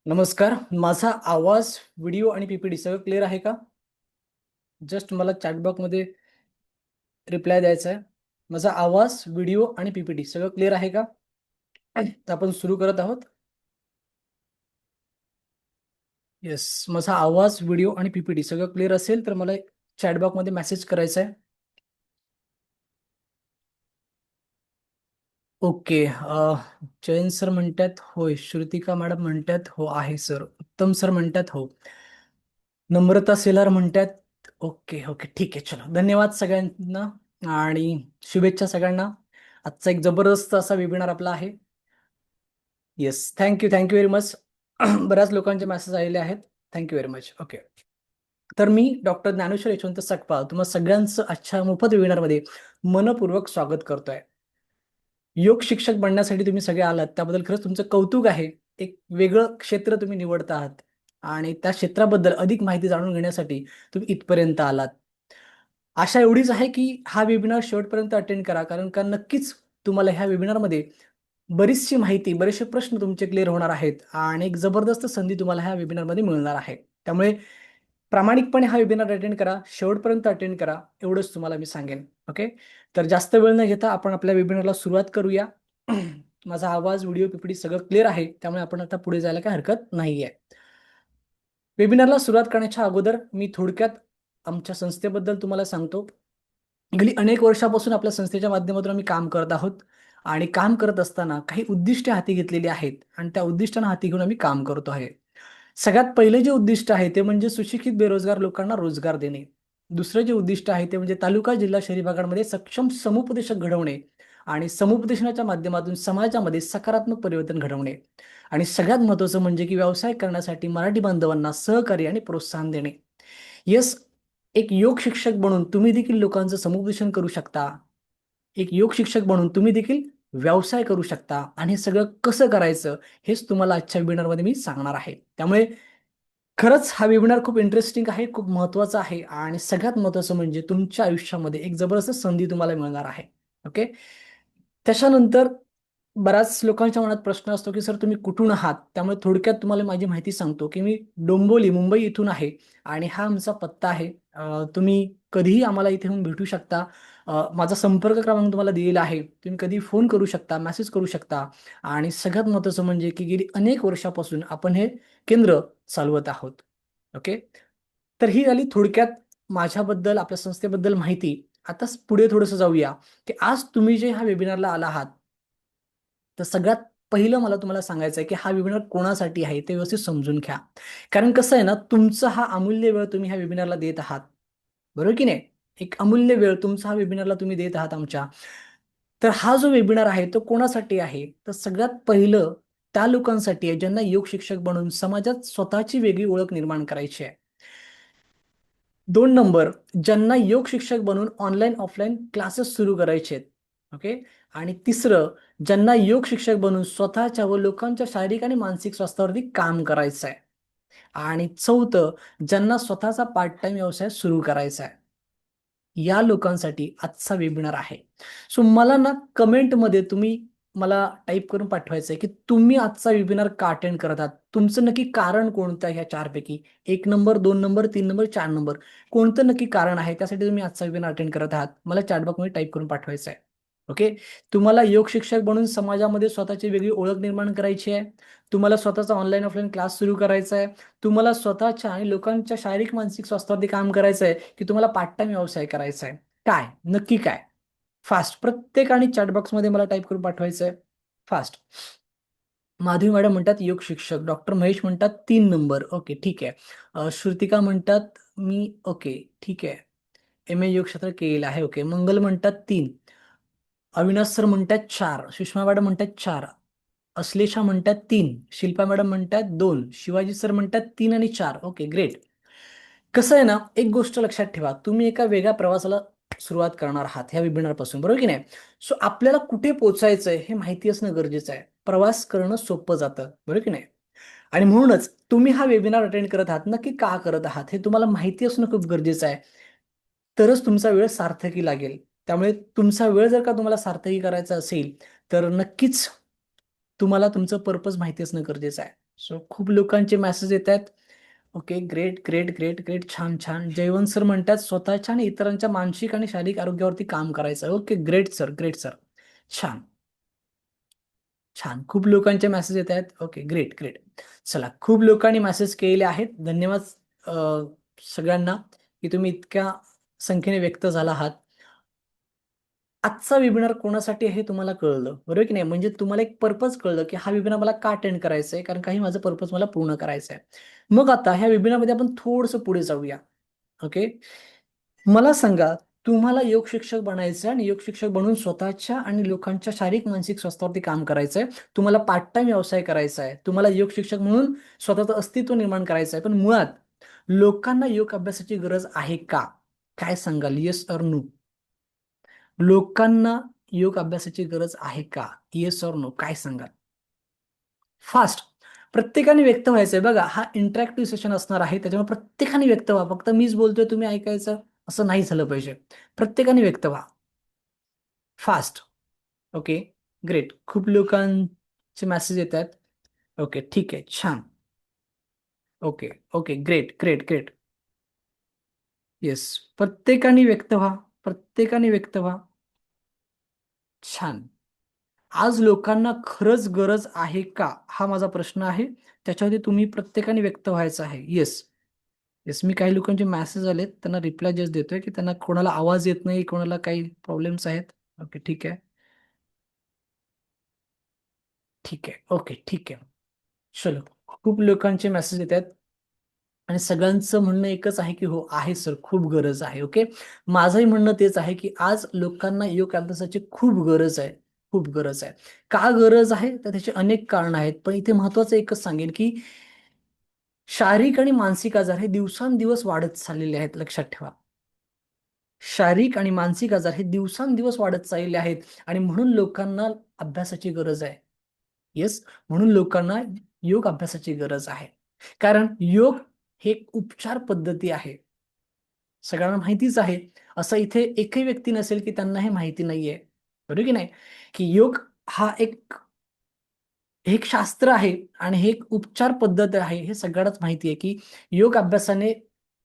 नमस्कार. माझा आवाज, व्हिडिओ आणि पीपीटी सगळं क्लिअर आहे का? जस्ट मला चॅटबॉक्समध्ये रिप्लाय द्यायचा आहे. माझा आवाज, व्हिडिओ आणि पीपीटी सगळं क्लिअर आहे का? तर आपण सुरू करत आहोत. येस. माझा आवाज, व्हिडिओ आणि पीपीटी सगळं क्लिअर असेल तर मला चॅटबॉक्समध्ये मेसेज करायचा आहे. ओके. जयंत सर म्हणतात होय. श्रुतिका मॅडम म्हणतात हो आहे सर. उत्तम सर म्हणतात हो. नम्रता सेलार म्हणतात ओके ओके ठीक आहे. चलो, धन्यवाद सगळ्यांना आणि शुभेच्छा सगळ्यांना. आजचा एक जबरदस्त असा वेबिनार आपला आहे. Yes, thank you very much. बऱ्याच लोकांचे मेसेज आलेले आहेत. Thank you very much. ओके. तर मी डॉक्टर ज्ञानेश्वर यशवंत सकपाळ तुम्हाला सगळ्यांचं आजच्या मोफत वेबिनारमध्ये मनपूर्वक स्वागत करतोय. योग शिक्षक बनण्यासाठी तुम्ही सगळे आलात त्याबद्दल खरंच तुमचं कौतुक आहे. एक वेगळं क्षेत्र तुम्ही निवडत आहात आणि त्या क्षेत्राबद्दल अधिक माहिती जाणून घेण्यासाठी तुम्ही इथपर्यंत आलात. आशा एवढीच आहे की हा वेबिनार शेवटपर्यंत अटेंड करा, कारण का नक्कीच तुम्हाला ह्या वेबिनारमध्ये बरीचशी माहिती, बरेचसे प्रश्न तुमचे क्लिअर होणार आहेत आणि एक जबरदस्त संधी तुम्हाला ह्या वेबिनारमध्ये मिळणार आहे. त्यामुळे प्रामाणिकपणे हा वेबिनार अटेंड करा, शेवटपर्यंत अटेंड करा, एवढंच तुम्हाला मी सांगेन. ओके. तर जास्त वेळ न घेता आपण आपल्या वेबिनारला सुरुवात करूया. माझा आवाज, व्हिडिओ, पीपीटी सगळं क्लिअर आहे, त्यामुळे आपण आता पुढे जायला काही हरकत नाहीये. वेबिनारला सुरुवात करण्याच्या अगोदर मी थोडक्यात आमच्या संस्थेबद्दल तुम्हाला सांगतो. गेली अनेक वर्षापासून आपल्या संस्थेच्या माध्यमातून आम्ही काम करत आहोत आणि काम करत असताना काही उद्दिष्टे हाती घेतलेली आहेत आणि त्या उद्दिष्टांना हाती घेऊन आम्ही काम करतो आहे. सगळ्यात पहिले जे उद्दिष्ट आहे ते म्हणजे सुशिक्षित बेरोजगार लोकांना रोजगार देणे. दुसरं जे उद्दिष्ट आहे ते म्हणजे तालुका, जिल्हा, शहरी भागांमध्ये सक्षम समुपदेशक घडवणे आणि समुपदेशनाच्या माध्यमातून समाजामध्ये सकारात्मक परिवर्तन घडवणे. आणि सगळ्यात महत्त्वाचं म्हणजे की व्यवसाय करण्यासाठी मराठी बांधवांना सहकार्य आणि प्रोत्साहन देणे. येस, एक योग शिक्षक म्हणून तुम्ही देखील लोकांचं समुपदेशन करू शकता. एक योग शिक्षक म्हणून तुम्ही देखील व्यवसाय करू शकता आणि हे सगळं कसं करायचं हेच तुम्हाला आजच्या वेबिनारमध्ये मी सांगणार आहे. त्यामुळे खरंच हा वेबिनार खूप इंटरेस्टिंग आहे, खूप महत्त्वाचा आहे आणि सगळ्यात महत्त्वाचं म्हणजे तुमच्या आयुष्यामध्ये एक जबरदस्त संधी तुम्हाला मिळणार आहे. ओके. त्याच्यानंतर बऱ्याच लोकांच्या मनात प्रश्न असतो की सर तुम्ही कुठून आहात? त्यामुळे थोडक्यात तुम्हाला माझी माहिती सांगतो की मी डोंबिवली, मुंबई इथून आहे आणि हा आमचा पत्ता आहे. तुम्ही कधीही आम्हाला इथे येऊन भेटू शकता. माझा संपर्क क्रमांक तुम्हाला दिलेला आहे. तुम्ही कधी फोन करू शकता, मेसेज करू शकता आणि सगळ्यात महत्त्वाचं म्हणजे की गेली अनेक वर्षापासून आपण हे केंद्र चालवत आहोत. ओके. तर ही झाली थोडक्यात माझ्याबद्दल, आपल्या संस्थेबद्दल माहिती. आता पुढे थोडंसं जाऊया की आज तुम्ही जे ह्या वेबिनारला आला आहात, तर सगळ्यात पहिलं मला तुम्हाला सांगायचं आहे की हा वेबिनार कोणासाठी आहे ते व्यवस्थित समजून घ्या. कारण कसं आहे ना, तुमचा हा अमूल्य वेळ तुम्ही ह्या वेबिनारला देत आहात. बरोबर की नाही? एक अमूल्य वेळ तुमचा हा वेबिनारला तुम्ही देत आहात आमच्या. तर हा जो वेबिनार आहे तो कोणासाठी आहे? तर सगळ्यात पहिलं त्या लोकांसाठी आहे ज्यांना योग शिक्षक बनून समाजात स्वतःची वेगळी ओळख निर्माण करायची आहे. 2 नंबर, ज्यांना योग शिक्षक बनून ऑनलाईन, ऑफलाईन क्लासेस सुरू करायचे आहेत. ओके. आणि तिसरं, ज्यांना योग शिक्षक बनून स्वतःच्या व लोकांच्या शारीरिक आणि मानसिक स्वास्थ्यावरती काम करायचं आहे. आणि चौथं, ज्यांना स्वतःचा पार्ट टाईम व्यवसाय सुरू करायचा आहे. या लोकांसाठी आजचा वेबिनार आहे. सो मला ना कमेंटमध्ये तुम्ही मला टाइप करून पाठवायचं आहे, की तुम्ही आजचा वेबिनार का अटेंड करत आहात? तुमचं नक्की कारण कोणतं आहे ह्या 4 पैकी? 1 नंबर, 2 नंबर, 3 नंबर, 4 नंबर. कोणतं नक्की कारण आहे? त्यासाठी तुम्ही आजचा वेबिनार अटेंड करत आहात. मला चॅट बॉक्समध्ये टाइप करून पाठवायचं आहे. ओके. तुम्हाला योग शिक्षक बनून समाजामध्ये स्वतःची वेगळी ओळख निर्माण करायची आहे. तुम्हाला स्वतःचा ऑनलाईन, ऑफलाईन क्लास सुरू करायचा आहे. तुम्हाला स्वतःच्या आणि लोकांच्या शारीरिक, मानसिक स्वास्थ्यावरती काम करायचं आहे, की तुम्हाला पार्ट टाईम व्यवसाय करायचा आहे? काय? नक्की काय? फास्ट. प्रत्येकाने चॅट बॉक्समध्ये मला टाइप करून पाठवायचं आहे. फास्ट. माधवी मॅडम म्हणतात योग शिक्षक. डॉक्टर महेश म्हणतात 3 नंबर. ओके, ठीक आहे. श्रुतिका म्हणतात मी ओके, ठीक आहे. एम-ए योगशास्त्र केलेलं आहे. ओके. मंगल म्हणतात 3. अविनाश सर म्हणतात 4. सुषमा मॅडम म्हणतात 4. अश्लेषा म्हणतात 3. शिल्पा मॅडम म्हणतात 2. शिवाजी सर म्हणतात 3 आणि 4. Okay, great. कसं आहे ना, एक गोष्ट लक्षात ठेवा. तुम्ही एका वेगळ्या प्रवासाला सुरुवात करणार आहात ह्या वेबिनारपासून, बरोबर की नाही? सो आपल्याला कुठे पोहोचायचंय हे माहिती असणं गरजेचं आहे. प्रवास करणं सोपं जातं, बरोबर की नाही? आणि म्हणूनच तुम्ही हा वेबिनार अटेंड करत आहात. नक्की का करत आहात हे तुम्हाला माहिती असणं खूप गरजेचं आहे. तरच तुमचा वेळ सार्थकी लागेल. त्यामुळे तुमचा वेळ जर का तुम्हाला सार्थकी करायचा असेल, तर नक्कीच तुम्हाला तुमचं पर्पज माहिती असणं गरजेचं आहे. सो खूप लोकांचे मेसेज येत आहेत. Okay, great great great great, छान छान. जयवंत सर म्हणतात स्वतःच्या आणि इतरांच्या मानसिक आणि शारीरिक आरोग्यावरती काम करायचं. Okay, great sir, great sir, छान छान. खूप लोकांचे मेसेज येत आहेत. Okay, great great. चला, खूप लोकांनी मेसेज केलेले आहेत. धन्यवाद सगळ्यांना की तुम्ही इतक्या संख्येने व्यक्त झाला आहात. आजचा वेबिनार कोणासाठी आहे हे तुम्हाला कळलं, बरोबर की नाही? म्हणजे तुम्हाला एक पर्पज कळलं की हा वेबिनार मला का अटेंड करायचा आहे, कारण काही माझं पर्पज मला पूर्ण करायचं आहे. मग आता ह्या वेबिनारमध्ये आपण थोडंसं पुढे जाऊया. ओके, मला सांगा, तुम्हाला योग शिक्षक बनायचं आहे आणि योग शिक्षक बनून स्वतःच्या आणि लोकांच्या शारीरिक मानसिक स्वास्थ्यावरती काम करायचं आहे. तुम्हाला पार्ट टाइम व्यवसाय करायचा आहे. तुम्हाला योग शिक्षक म्हणून स्वतःचं अस्तित्व निर्माण करायचं आहे. पण मुळात लोकांना योग अभ्यासाची गरज आहे का? काय सांगाल? Yes or no? लोकांना योग अभ्यासाची गरज आहे का? Yes or no? काय सांगाल? फास्ट. प्रत्येकाने व्यक्त व्हायचंय बघा. हा इंटरॅक्टिव्ह सेशन असणार आहे. त्याच्यामुळे प्रत्येकाने व्यक्त व्हा. फक्त मीच बोलतोय तुम्ही ऐकायचं असं नाही झालं पाहिजे. प्रत्येकाने व्यक्त व्हा. फास्ट. Okay, great. खूप लोकांचे मेसेज येत आहेत. ओके, ठीक आहे, छान. Okay okay, great great great. Yes, प्रत्येकाने व्यक्त व्हा. प्रत्येकाने व्यक्त व्हा. छान. आज लोकांना खरंच गरज आहे का? हा माझा प्रश्न आहे. त्याच्यावरती तुम्ही प्रत्येकाने व्यक्त व्हायचं आहे. येस. येस, मी काही लोकांचे मेसेज आलेत, त्यांना रिप्लाय जस्ट देतोय की त्यांना कोणाला आवाज येत नाही, कोणाला काही प्रॉब्लेम्स आहेत. ओके, ठीक आहे. ठीक आहे. ओके, ठीक आहे. चलो. खूप लोकांचे मेसेज येत आहेत आणि सगळ्यांचं म्हणणं एकच आहे की हो आहे सर, खूप गरज आहे. ओके, माझंही म्हणणं तेच आहे की आज लोकांना योग अभ्यासाची खूप गरज आहे. खूप गरज आहे. का गरज आहे? तर त्याची अनेक कारणं आहेत. पण इथे महत्वाचं एकच सांगेन की शारीरिक आणि मानसिक आजार हे दिवसांदिवस वाढत चाललेले आहेत, लक्षात ठेवा. शारीरिक आणि मानसिक आजार हे दिवसांदिवस वाढत चाललेले आहेत आणि म्हणून लोकांना अभ्यासाची गरज आहे. येस, म्हणून लोकांना योग अभ्यासाची गरज आहे. कारण योग हे एक उपचार पद्धती आहे. सगळ्यांना माहितीच आहे. असं इथे एकही व्यक्ती नसेल की त्यांना हे माहिती नाहीये. बरोबर की नाही? की योग हा एक शास्त्र आहे आणि हे एक उपचार पद्धत आहे. हे सगळ्यांनाच माहिती आहे की योग अभ्यासाने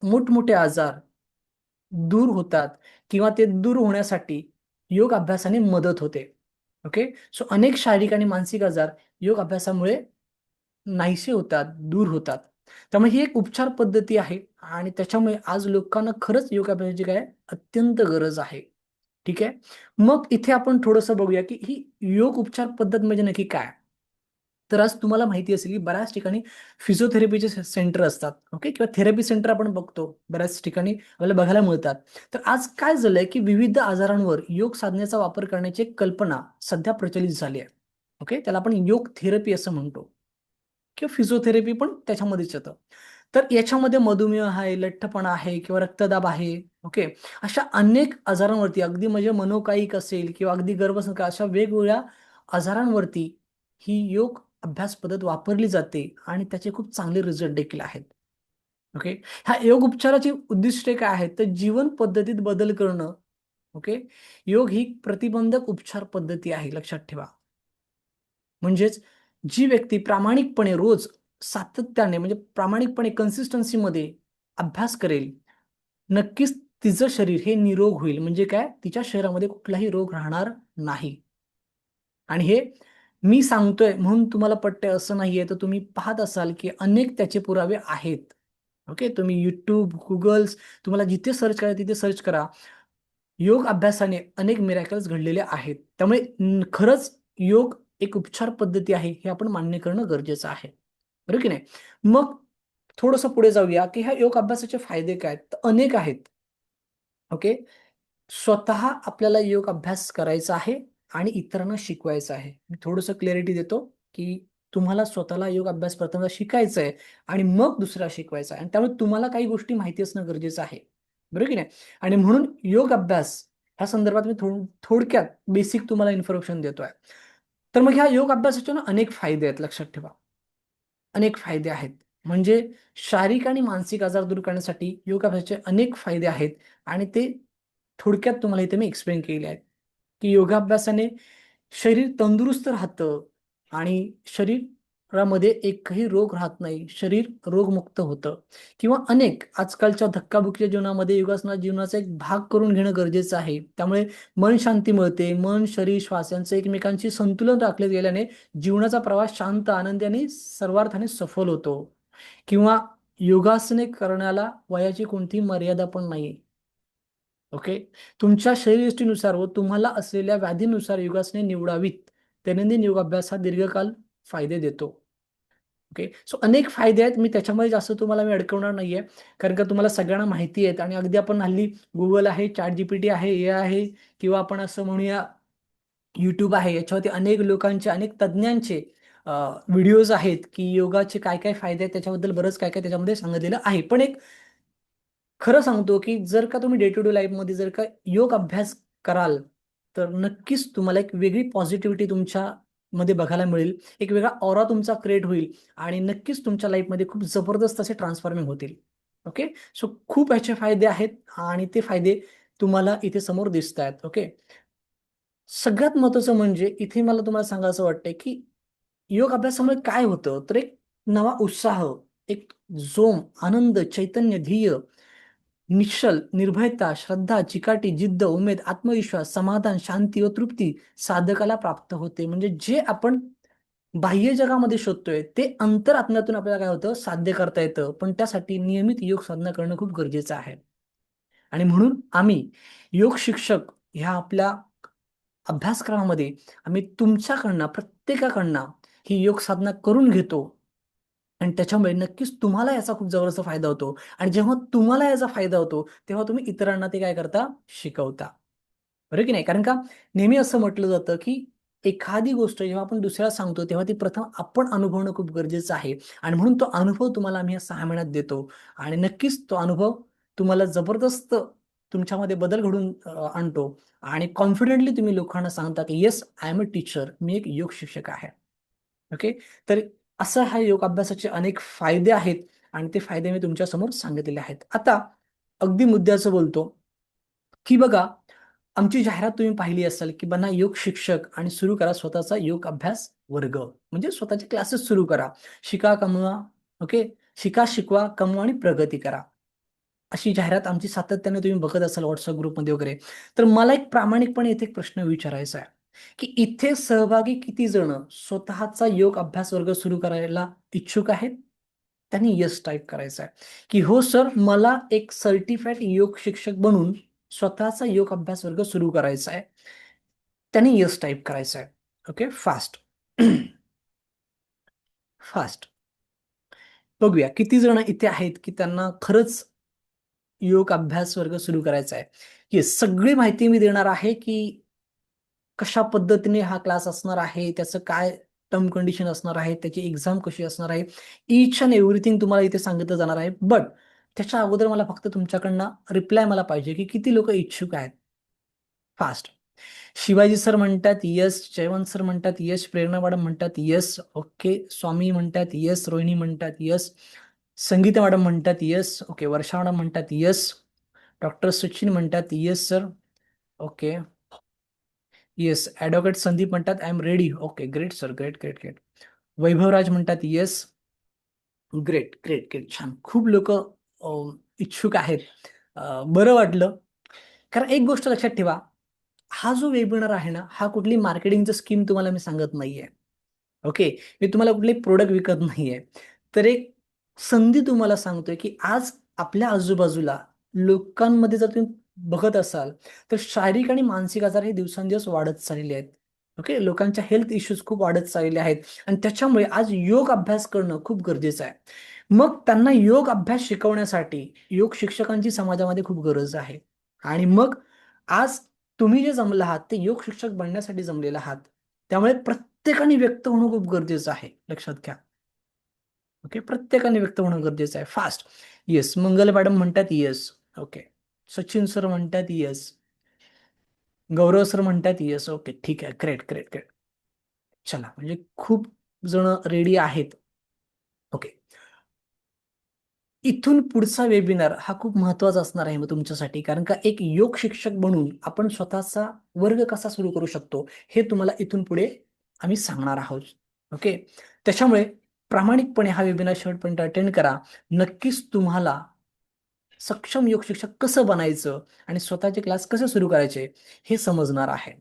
मोठमोठे आजार दूर होतात किंवा ते दूर होण्यासाठी योग अभ्यासाने मदत होते. ओके. सो अनेक शारीरिक आणि मानसिक आजार योग अभ्यासामुळे नाहीसे होतात, दूर होतात. त्यामुळे ही एक उपचार पद्धती आहे आणि त्याच्यामुळे आज लोकांना खरंच योग अभ्यासाची काय अत्यंत गरज आहे. ठीक आहे. मग इथे आपण थोडंसं बघूया की ही योग उपचार पद्धत म्हणजे नक्की काय? तर आज तुम्हाला माहिती असेल की बऱ्याच ठिकाणी फिजिओथेरपीचे सेंटर असतात. ओके, किंवा थेरपी सेंटर आपण बघतो. बऱ्याच ठिकाणी आपल्याला बघायला मिळतात. तर आज काय झालंय की विविध आजारांवर योग साधनेचा वापर करण्याची एक कल्पना सध्या प्रचलित झाली आहे. ओके, त्याला आपण योग थेरपी असं म्हणतो किंवा फिजिओथेरपी पण त्याच्यामध्येच येतं. तर याच्यामध्ये मधुमेह आहे, लठ्ठपणा आहे किंवा रक्तदाब आहे. ओके, अशा अनेक आजारांवरती अगदी म्हणजे मनोकायिक असेल किंवा अगदी गर्भसंस्कार अशा वेगवेगळ्या आजारांवरती ही योग अभ्यास पद्धत वापरली जाते आणि त्याचे खूप चांगले रिझल्ट देखील आहेत. ओके, ह्या योग उपचाराची उद्दिष्टे काय आहेत? तर जीवन पद्धतीत बदल करणं. ओके, योग ही प्रतिबंधक उपचार पद्धती आहे, लक्षात ठेवा. म्हणजेच जी व्यक्ती प्रामाणिकपणे रोज सातत्याने म्हणजे प्रामाणिकपणे कन्सिस्टन्सीमध्ये अभ्यास करेल, नक्कीच तिचं शरीर हे निरोग होईल. म्हणजे काय? तिच्या शरीरामध्ये कुठलाही रोग राहणार नाही. आणि हे मी सांगतोय म्हणून तुम्हाला पटतंय असं नाहीये. तर तुम्ही पाहत असाल, की अनेक त्याचे पुरावे आहेत. ओके. तुम्ही YouTube, Googles तुम्हाला जिथे सर्च करा तिथे सर्च करा. योग अभ्यासाने अनेक मिरेकल्स घडलेले आहेत. त्यामुळे खरंच योग एक उपचार पद्धती आहे, हे आपण मान्य करणं गरजेचं आहे. बरोबर की नाही? मग थोडंसं पुढे जाऊया, की ह्या योग अभ्यासाचे फायदे काय आहेत? तर अनेक आहेत. ओके. स्वतः आपल्याला योग अभ्यास करायचा आहे आणि इतरांना शिकवायचं आहे. मी थोडंसं क्लॅरिटी देतो, की तुम्हाला स्वतःला योग अभ्यास प्रथमतः शिकायचा आहे आणि मग दुसऱ्याला शिकवायचा आहे आणि त्यामुळे तुम्हाला काही गोष्टी माहिती असणं गरजेचं आहे. बरोबर की नाही? आणि म्हणून योग अभ्यास ह्या संदर्भात मी थोडक्यात बेसिक तुम्हाला इन्फॉर्मेशन देतोय. तर मग ह्या योग अभ्यासाचे ना अनेक फायदे आहेत, लक्षात ठेवा. अनेक फायदे आहेत. म्हणजे शारीरिक आणि मानसिक आजार दूर करण्यासाठी योग अभ्यासाचे अनेक फायदे आहेत आणि ते थोडक्यात तुम्हाला इथे मी एक्सप्लेन केले आहेत, की योगाभ्यासाने शरीर तंदुरुस्त राहतं आणि शरीर शरीरामध्ये एकही रोग राहत नाही, शरीर रोगमुक्त होतं. किंवा अनेक आजकालच्या धक्काबुक्कीच्या जीवनामध्ये योगासना जीवनाचा एक भाग करून घेणं गरजेचं आहे. त्यामुळे मन शांती मिळते. मन, शरीर, श्वास यांचं एकमेकांशी संतुलन राखले गेल्याने जीवनाचा प्रवास शांत, आनंदी आणि सर्वार्थाने सफल होतो. किंवा योगासने करण्याला वयाची कोणतीही मर्यादा पण नाहीये. ओके. तुमच्या शरीरयष्टीनुसार व तुम्हाला असलेल्या व्याधीनुसार योगासने निवडावीत. दैनंदिन योगाभ्यास हा दीर्घकाल फायदे देतो. ओके. सो अनेक फायदे आहेत. मी त्याच्यामध्ये जास्त तुम्हाला मी अडकवणार नाहीये. कारण का तुम्हाला सगळ्यांना माहिती आहेत आणि अगदी आपण हल्ली Google आहे, ChatGPT आहे, हे आहे किंवा आपण असं म्हणूया YouTube आहे. याच्यावरती अनेक लोकांचे, अनेक तज्ञांचे व्हिडिओज आहेत, की योगाचे काय-काय फायदे आहेत त्याच्याबद्दल बरंच काय-काय त्याच्यामध्ये सांगितलेलं आहे. पण एक खरं सांगतो, की जर का तुम्ही डे टू डे लाईफमध्ये जर का योग अभ्यास कराल, तर नक्कीच तुम्हाला एक वेगळी पॉझिटिव्हिटी तुमच्यामध्ये बघायला मिळेल. एक वेगळा ऑरा तुमचा क्रिएट होईल आणि नक्कीच तुमच्या लाईफमध्ये खूप जबरदस्त असे ट्रान्सफॉर्मिंग होतील. ओके. सो खूप ह्याचे फायदे आहेत आणि ते फायदे तुम्हाला इथे समोर दिसतायत. ओके. सगळ्यात महत्त्वाचं म्हणजे इथे मला तुम्हाला सांगायचं वाटतंय, की योग अभ्यासामुळे काय होतं, तर एक नवा उत्साह, एक जोम, आनंद, चैतन्य, ध्येय, निश्चल, निर्भयता, श्रद्धा, चिकाटी, जिद्द, उमेद, आत्मविश्वास, समाधान, शांती व तृप्ती साधकाला प्राप्त होते. म्हणजे जे आपण बाह्य जगामध्ये शोधतोय ते अंतरात्म्यातून आपल्याला काय होतं साध्य करता येतं. पण त्यासाठी नियमित योग साधना करणं खूप गरजेचं आहे. आणि म्हणून आम्ही योग शिक्षक ह्या आपल्या अभ्यासक्रमामध्ये आम्ही तुमच्याकडनं, प्रत्येकाकडनं ही योग साधना करून घेतो आणि त्याच्यामुळे नक्कीच तुम्हाला याचा खूप जबरदस्त फायदा होतो आणि जेव्हा तुम्हाला याचा फायदा होतो, तेव्हा तुम्ही इतरांना ते काय करता? शिकवता. बरोबर की नाही? कारण का नेहमी असं म्हटलं जातं, की एखादी गोष्ट जेव्हा आपण दुसऱ्याला सांगतो, तेव्हा ती प्रथम आपण अनुभवणं खूप गरजेचं आहे आणि म्हणून तो अनुभव तुम्हाला आम्ही या 6 महिन्यात देतो आणि नक्कीच तो अनुभव तुम्हाला जबरदस्त तुमच्यामध्ये बदल घडवून आणतो आणि कॉन्फिडेंटली तुम्ही लोकांना सांगता, की "yes, I am a teacher." मी एक योग शिक्षक आहे. ओके. तर असं हा योग अभ्यासाचे अनेक फायदे आहेत आणि ते फायदे मी तुमच्यासमोर सांगितलेले आहेत. आता अगदी मुद्द्याचं बोलतो, की बघा आमची जाहिरात तुम्ही पाहिली असेल, की बना योग शिक्षक आणि सुरू करा स्वतःचा योग अभ्यास वर्ग. म्हणजे स्वतःचे क्लासेस सुरू करा. शिका, कमवा, ओके. शिका, शिकवा, कमवा आणि प्रगती करा. अशी जाहिरात आमची सातत्याने तुम्ही बघत असाल WhatsApp ग्रुपमध्ये वगैरे. तर मला एक प्रामाणिकपणे इथे एक प्रश्न विचारायचा आहे, की इथे सहभागी किती जण स्वतःचा योग अभ्यास वर्ग सुरू करायला इच्छुक आहेत? त्यांनी येस टाइप करायचं आहे, की "हो सर, मला एक सर्टिफाईड योग शिक्षक बनून स्वतःचा योग अभ्यास वर्ग सुरू करायचा आहे." त्यांनी येस टाइप करायचं आहे. ओके. फास्ट. फास्ट. बघूया किती जण इथे आहेत, की त्यांना खरंच योग अभ्यास वर्ग सुरू करायचा आहे. येस, सगळी माहिती मी देणार आहे, की कशा पद्धतीने हा क्लास असणार आहे, त्याचं काय टर्म कंडिशन असणार आहे, त्याची एक्झाम कशी असणार आहे. ईच एंड एव्हरीथिंग तुम्हाला इथे सांगितलं जाणार आहे. बट त्याच्या अगोदर मला फक्त तुमच्याकडनं रिप्लाय मला पाहिजे, की किती लोकं इच्छुक आहेत? फास्ट. शिवाजी सर म्हणतात येस, जयवंत सर म्हणतात येस, प्रेरणा मॅडम म्हणतात येस, ओके. स्वामी म्हणतात येस, रोहिणी म्हणतात येस, संगीता मॅडम म्हणतात येस, ओके. वर्षा मॅडम म्हणतात येस, डॉक्टर सचिन म्हणतात yes sir, okay. Yes, advocate Sandeep म्हणतात I am ready, okay. Great sir, great, great, great. Vaibhavraj म्हणतात येस, ग्रेट, ग्रेट, ग्रेट. छान. खूप लोकं इच्छुक आहेत. बरं वाटलं. कारण एक गोष्ट लक्षात ठेवा, हा जो वेबिनार आहे ना, हा कुठली मार्केटिंगची स्कीम तुम्हाला मी सांगत नाहीये. ओके. मी तुम्हाला कुठले प्रॉडक्ट विकत नाहीये. तर एक संधी तुम्हाला सांगतोय, की आज आपल्या आजूबाजूला लोकांमध्ये जर तुम्ही बघत असाल, तर शारीरिक आणि मानसिक आजार हे दिवसेंदिवस वाढत चाललेले आहेत. ओके. लोकांच्या हेल्थ इश्यूज खूप वाढत चाललेले आहेत आणि त्याच्यामुळे आज योग अभ्यास करणं खूप गरजेचं आहे. मग त्यांना योग अभ्यास शिकवण्यासाठी योग शिक्षकांची समाजामध्ये खूप गरज आहे. आणि मग आज तुम्ही जे जमला आहात, ते योग शिक्षक बनण्यासाठी जमलेला आहात. त्यामुळे प्रत्येकाने व्यक्त होणं खूप गरजेचं आहे. लक्षात घ्या. ओके. प्रत्येकाने व्यक्त होणं गरजेचं आहे. फास्ट. येस. मंगल मॅडम म्हणतात येस. ओके. सचिन सर म्हणतात येस. गौरव सर म्हणतात येस. ओके. ठीक आहे. Great, great, great. चला म्हणजे खूप जण रेडी आहेत. ओके. इथून पुढचा वेबिनार हा खूप महत्त्वाचा असणार आहे मग तुमच्यासाठी. कारण का एक योग शिक्षक बनून आपण स्वतःचा वर्ग कसा सुरू करू शकतो, हे तुम्हाला इथून पुढे आम्ही सांगणार आहोत. ओके. त्याच्यामुळे प्रामाणिकपणे हा वेबिनार शेवटपर्यंत अटेंड करा. नक्कीच तुम्हाला सक्षम योग शिक्षक कसं बनायचं आणि स्वतःचे क्लास कसे सुरू करायचे हे समजणार आहे.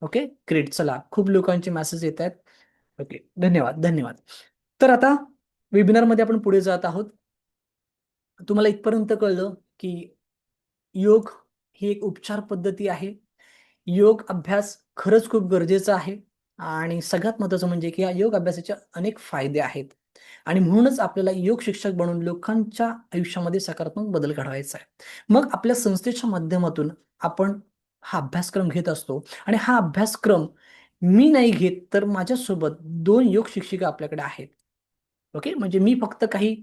Okay, great. चला, खूप लोकांचे मेसेज येत आहेत. ओके, धन्यवाद धन्यवाद. तर आता वेबिनारमध्ये आपण पुढे जात आहोत. तुम्हाला इथपर्यंत कळलं की योग ही एक उपचार पद्धती आहे. योग अभ्यास खरंच खूप गरजेचा आहे आणि सगळ्यात महत्त्वाचं म्हणजे की या योग अभ्यासाचे अनेक फायदे आहेत आणि म्हणूनच आपल्याला योग शिक्षक बनून लोकांच्या आयुष्यामध्ये सकारात्मक बदल घडवायचा आहे. मग आपल्या संस्थेच्या माध्यमातून आपण हा अभ्यासक्रम घेत असतो आणि हा अभ्यासक्रम मी नाही घेत तर माझ्यासोबत 2 योग शिक्षिका आपल्याकडे आहेत. ओके, म्हणजे मी फक्त काही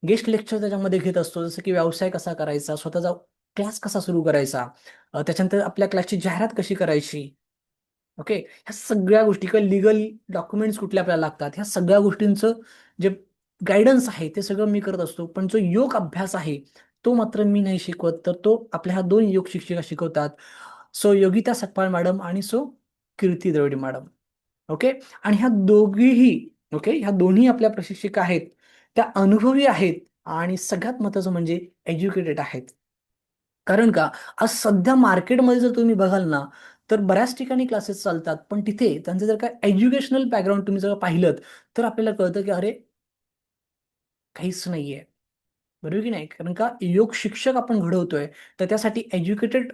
गेस्ट लेक्चर त्याच्यामध्ये घेत असतो, जसं की व्यवसाय कसा करायचा, स्वतःचा क्लास कसा सुरू करायचा, त्याच्यानंतर आपल्या क्लासची जाहिरात कशी करायची. ओके, ह्या सगळ्या गोष्टी किंवा लिगल डॉक्युमेंट्स कुठले आपल्याला लागतात, ह्या सगळ्या गोष्टींचं जे गायडन्स आहे ते सगळं मी करत असतो. पण जो योग अभ्यास आहे तो मात्र मी नाही शिकवत, तर तो आपल्या ह्या 2 योग शिक्षिका शिकवतात. सो योगिता सकपाळ मॅडम आणि सो कीर्ती द्रविड मॅडम. ओके, आणि ह्या दोघीही, ओके, ह्या दोन्ही आपल्या प्रशिक्षिका आहेत, त्या अनुभवी आहेत आणि सगळ्यात महत्त्वाचं म्हणजे एज्युकेटेड आहेत. कारण का, आज सध्या मार्केटमध्ये जर तुम्ही बघाल ना, तर बऱ्याच ठिकाणी क्लासेस चालतात, पण तिथे त्यांचं जर का एज्युकेशनल बॅकग्राऊंड तुम्ही जर पाहिलंत, तर आपल्याला कळतं की अरे, काहीच नाहीये. बरोबर की नाही? कारण का योग शिक्षक आपण घडवतोय, तर त्यासाठी एज्युकेटेड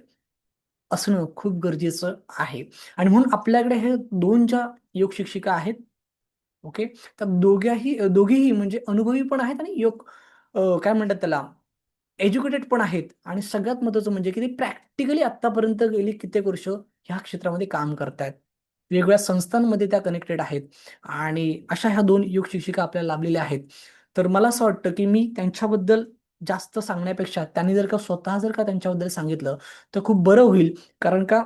असणं खूप गरजेचं आहे. आणि म्हणून आपल्याकडे हे 2 ज्या योग शिक्षिका आहेत, ओके. तर दोघीही म्हणजे अनुभवी पण आहेत आणि काय म्हणतात त्याला, एज्युकेटेड पण आहेत आणि सगळ्यात महत्त्वाचं म्हणजे की ते प्रॅक्टिकली आत्तापर्यंत गेली कित्येक वर्ष ह्या क्षेत्रामध्ये काम करतायत. वेगवेगळ्या संस्थांमध्ये त्या कनेक्टेड आहेत आणि अशा ह्या 2 योग शिक्षिका आपल्याला लाभलेल्या आहेत. तर मला असं वाटतं की मी त्यांच्याबद्दल जास्त सांगण्यापेक्षा त्यांनी जर का स्वतः जर का त्यांच्याबद्दल सांगितलं, तर खूप बरं होईल. कारण का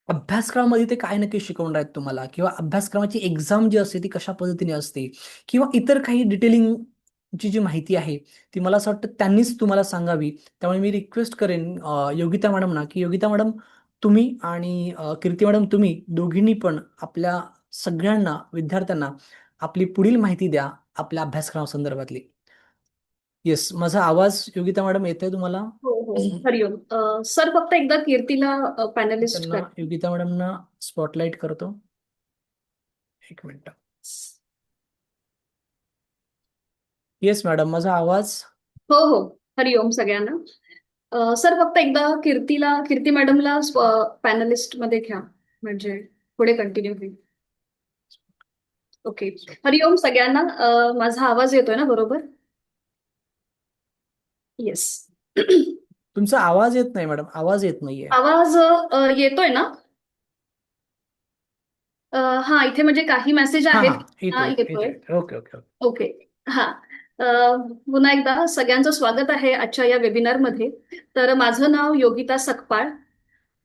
अभ्यासक्रमामध्ये ते काय नक्की शिकवणार आहेत तुम्हाला किंवा अभ्यासक्रमाची एक्झाम जी असते ती कशा पद्धतीने असते किंवा इतर काही डिटेलिंगची जी माहिती आहे ती मला असं वाटतं त्यांनीच तुम्हाला सांगावी. त्यामुळे मी रिक्वेस्ट करेन योगिता मॅडमना, की योगिता मॅडम तुम्ही आणि कीर्ती मॅडम तुम्ही दोघींनी पण आपल्या सगळ्यांना विद्यार्थ्यांना आपली पुढील माहिती द्या आपल्या अभ्यासक्रमासंदर्भातली. येस, माझा आवाज योगिता मॅडम येतोय तुम्हाला? हो हो. हरिओम. सर फक्त एकदा कीर्तीला पॅनलिस्ट त्यांना कर. योगिता मॅडमना स्पॉटलाईट करतो. एक मिनिट. येस मॅडम, माझा आवाज? हो हो. हरिओम सगळ्यांना. सर फक्त एकदा कीर्ती मॅडमला पॅनलिस्ट मध्ये घ्या, म्हणजे पुढे कंटिन्यू होईल. ओके. हरिओम सगळ्यांना. माझा आवाज येतोय ना बरोबर? येस. तुमचा आवाज येत नाही मॅडम, आवाज येत नाहीये. आवाज येतोय ना? हा, इथे म्हणजे काही मेसेज हा हा, आहेत. हा, येतोय येतोय. येतोय. Okay okay okay. ओके. हा. अ, पुन्हा एकदा सगळ्यांचं स्वागत आहे आजच्या या वेबिनारमध्ये. तर माझं नाव योगिता सकपाळ.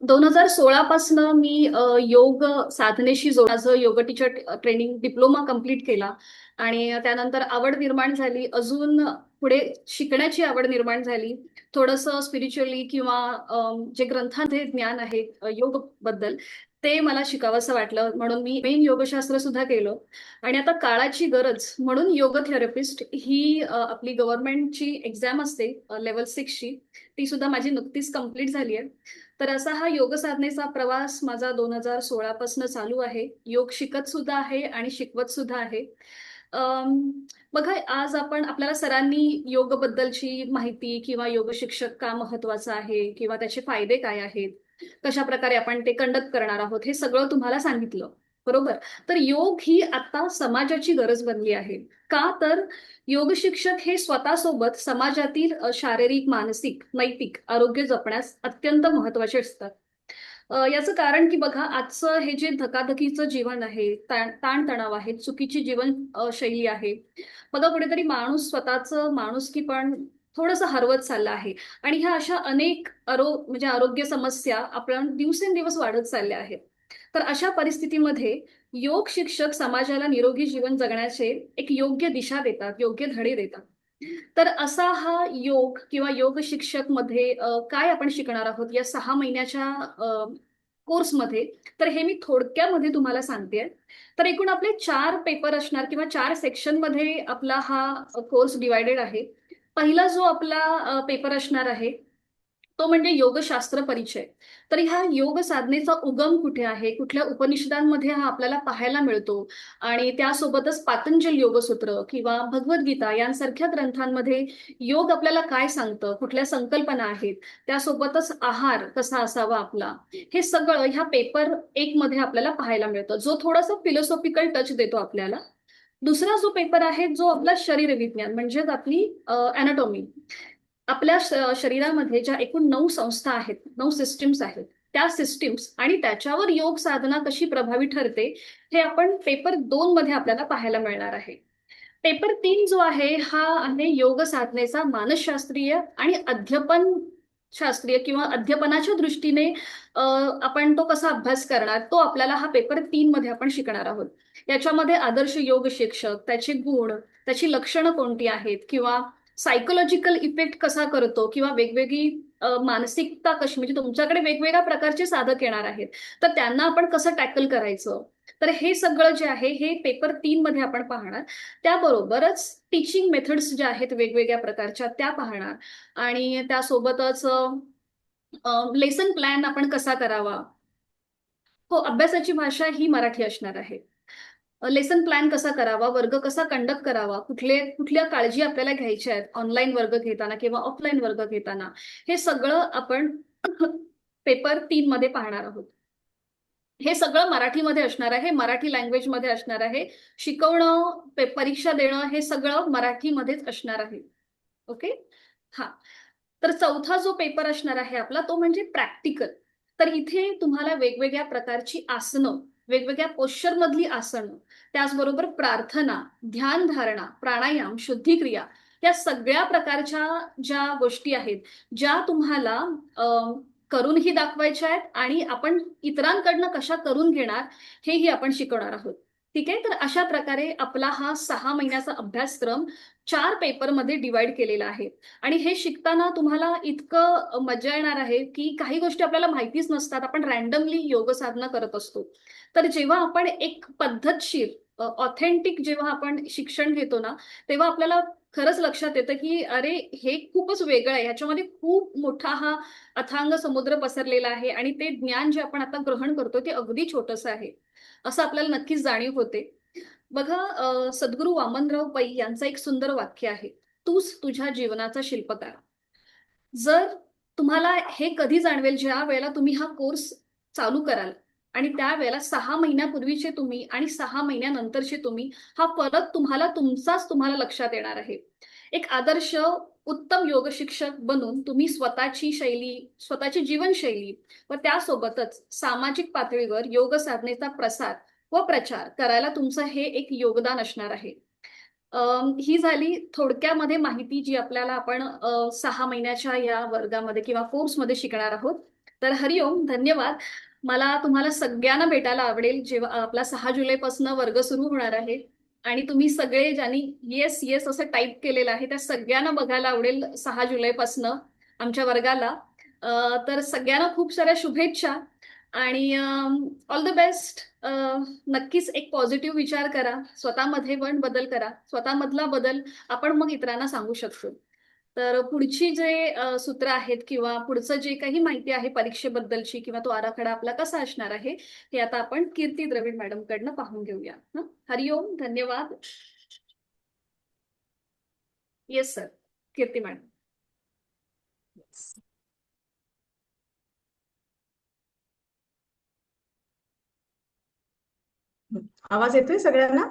2016 पासनं मी योग साधनेशी माझं योग टीचर ट्रेनिंग डिप्लोमा कंप्लीट केला आणि त्यानंतर आवड निर्माण झाली. अजून पुढे शिकण्याची आवड निर्माण झाली. थोडंसं स्पिरिच्युअली किंवा जे ग्रंथांचे ज्ञान आहे योग बद्दल, ते मला शिकावंसं वाटलं, म्हणून मी मेन योगशास्त्र सुद्धा केलं. आणि आता काळाची गरज म्हणून योग थेरपिस्ट ही आपली गव्हर्नमेंटची एक्झाम असते लेवल 6ची, ती सुद्धा माझी नुकतीच कंप्लीट झाली आहे. तर असा हा योग साधनेचा प्रवास माझा 2016 पासून चालू आहे. योग शिकत सुद्धा आहे आणि शिकवत सुद्धा आहे. अम, बघा, आज आपण आपल्याला सरांनी योग बद्दलची माहिती किंवा योग शिक्षक का महत्वाचा आहे किंवा त्याचे फायदे काय आहेत, कशा प्रकारे आपण ते कंडक्ट करणार आहोत, हे सगळं तुम्हाला सांगितलं. बरोबर. तर योग ही आता समाजाची गरज बनली आहे. का तर योग शिक्षक हे स्वतःसोबत समाजातील शारीरिक, मानसिक, नैतिक आरोग्य जपण्यास अत्यंत महत्वाचे असतात. याचं कारण की बघा, आजचं हे जे धकाधकीचं जीवन आहे, ताणतणाव आहे, चुकीची जीवन शैली आहे. बघा, कुठेतरी माणूस स्वतःचं माणुसकी पण थोडंसं हरवत चाललं आहे. आणि ह्या अशा अनेक म्हणजे आरोग्य समस्या आपण दिवसेंदिवस वाढत चालल्या आहेत. तर अशा परिस्थितीमध्ये योग शिक्षक समाजाला निरोगी जीवन जगण्याचे एक योग्य दिशा देतात, योग्य धडे देतात. तर असा हा योग किंवा योग शिक्षक मध्ये काय आपण शिकणार आहोत या 6 महिन्याच्या कोर्समध्ये. तर हे मी थोडक्यामध्ये तुम्हाला सांगते. तर एकूण आपले 4 पेपर असणार किंवा 4 सेक्शनमध्ये आपला हा कोर्स डिवायडेड आहे. पहिला जो आपला पेपर असणार आहे तो म्हणजे योगशास्त्र परिचय. तर ह्या योग साधनेचा उगम कुठे आहे, कुठल्या उपनिषदांमध्ये हा आपल्याला पाहायला मिळतो, आणि त्यासोबतच पातंजल योगसूत्र किंवा भगवद्गीता यांसारख्या ग्रंथांमध्ये योग आपल्याला काय सांगतं, कुठल्या संकल्पना आहेत, त्यासोबतच आहार कसा असावा आपला, हे सगळं ह्या पेपर 1 मध्ये आपल्याला पाहायला मिळतं, जो थोडासा फिलॉसॉफिकल टच देतो आपल्याला. दुसरा जो पेपर आहे जो आपला शरीर विज्ञान म्हणजेच आपली अॅनाटॉमी. आपल्या शरीरामध्ये ज्या एकूण 9 संस्था आहेत, 9 सिस्टीम्स आहेत, त्या सिस्टीम्स आणि त्याच्यावर योग साधना कशी प्रभावी ठरते, हे आपण पेपर 2 मध्ये आपल्याला पाहायला मिळणार आहे. पेपर 3 जो आहे हा आहे योग साधनेचा मानसशास्त्रीय आणि अध्यापन शास्त्रीय किंवा अध्यापनाच्या दृष्टीने आपण तो कसा अभ्यास करणार, तो आपल्याला हा पेपर 3 मध्ये आपण शिकणार आहोत. याच्यामध्ये आदर्श योग शिक्षक, त्याचे गुण, त्याची लक्षणं कोणती आहेत, किंवा सायकोलॉजिकल इफेक्ट कसा करतो, किंवा वेगवेगळी मानसिकता कशी, म्हणजे तुमच्याकडे वेगवेगळ्या प्रकारचे साधक येणार आहेत, तर त्यांना आपण कसं टॅकल करायचं. तर हे सगळं जे आहे हे पेपर 3 मध्ये आपण पाहणार. त्याबरोबरच टीचिंग मेथड्स ज्या आहेत वेगवेगळ्या प्रकारच्या त्या पाहणार, आणि त्यासोबतच लेसन प्लॅन आपण कसा करावा. हो, अभ्यासाची भाषा ही मराठी असणार आहे. लेसन प्लॅन कसा करावा, वर्ग कसा कंडक्ट करावा, कुठल्या काळजी आपल्याला घ्यायच्या आहेत ऑनलाईन वर्ग घेताना किंवा ऑफलाईन वर्ग घेताना, हे सगळं आपण पेपर 3 मध्ये पाहणार आहोत. हे सगळं मराठीमध्ये असणार आहे, मराठी लँग्वेजमध्ये असणार आहे. शिकवणं, परीक्षा देणं हे सगळं मराठीमध्येच असणार आहे. ओके. हा. तर चौथा जो पेपर असणार आहे आपला तो म्हणजे प्रॅक्टिकल. तर इथे तुम्हाला वेगवेगळ्या प्रकारची आसनं, वेगवेगळ्या पोश्चर मधली आसनं, त्याचबरोबर प्रार्थना, ध्यानधारणा, प्राणायाम, शुद्धिक्रिया, या सगळ्या प्रकारच्या ज्या गोष्टी आहेत, ज्या तुम्हाला करूनही दाखवायच्या आहेत आणि आपण इतरांकडनं कशा करून घेणार हेही आपण शिकवणार आहोत. ठीक आहे. तर अशा प्रकारे आपला हा 6 महिन्याचा अभ्यासक्रम 4 पेपरमध्ये डिवाइड केलेला आहे. आणि हे शिकताना तुम्हाला इतकं मजा येणार आहे की काही गोष्टी आपल्याला माहितीच नसतात, आपण रॅन्डमली योग साधना करत असतो. तर जेव्हा आपण एक पद्धतशीर ऑथेंटिक जेव्हा आपण शिक्षण घेतो ना, तेव्हा आपल्याला खरंच लक्षात येतं की अरे हे खूपच वेगळं आहे, ह्याच्यामध्ये खूप मोठा हा अथांग समुद्र पसरलेला आहे, आणि ते ज्ञान जे आपण आता ग्रहण करतो ते अगदी छोटंसं आहे, असं आपल्याला नक्कीच जाणीव होते. बघा, सद्गुरू वामनराव पै यांचं एक सुंदर वाक्य आहे, तूच तुझ्या जीवनाचा शिल्पकार. जर तुम्हाला हे कधी जाणवेल, ज्या वेळेला तुम्ही हा कोर्स चालू कराल आणि त्यावेळेला 6 महिन्यापूर्वीचे तुम्ही आणि 6 महिन्यानंतरचे तुम्ही, हा फरक तुम्हाला लक्षात येणार आहे. एक आदर्श उत्तम योग शिक्षक बनून तुम्ही स्वतःची शैली, स्वतःची जीवनशैली व त्यासोबतच सामाजिक पातळीवर योग साधनेचा प्रसार व प्रचार करायला तुमचं हे एक योगदान असणार आहे. ही झाली थोडक्यामध्ये माहिती जी आपल्याला आपण 6 महिन्याच्या या वर्गामध्ये किंवा कोर्समध्ये शिकणार आहोत. तर हरिओम, धन्यवाद. मला तुम्हाला सगळ्यांना भेटायला आवडेल जेव्हा आपला 6 जुलैपासून वर्ग सुरू होणार आहे, आणि तुम्ही सगळे ज्यांनी येस येस असं टाईप केलेलं आहे त्या सगळ्यांना बघायला आवडेल 6 जुलैपासून आमच्या वर्गाला. तर सगळ्यांना खूप साऱ्या शुभेच्छा आणि ऑल द बेस्ट. नक्कीच एक पॉझिटिव्ह विचार करा, स्वतःमध्ये पण बदल करा, स्वतःमधला बदल आपण मग इतरांना सांगू शकतो. तर पुढची जे सूत्र आहेत किंवा पुढचं जे काही माहिती आहे परीक्षेबद्दलची किंवा तो आराखडा आपला कसा असणार आहे, हे आता आपण कीर्ती द्रविड मॅडम कडनं पाहून घेऊया. हरिओम, धन्यवाद. येस सर, कीर्ती मॅडम. आवाज येतोय सगळ्यांना?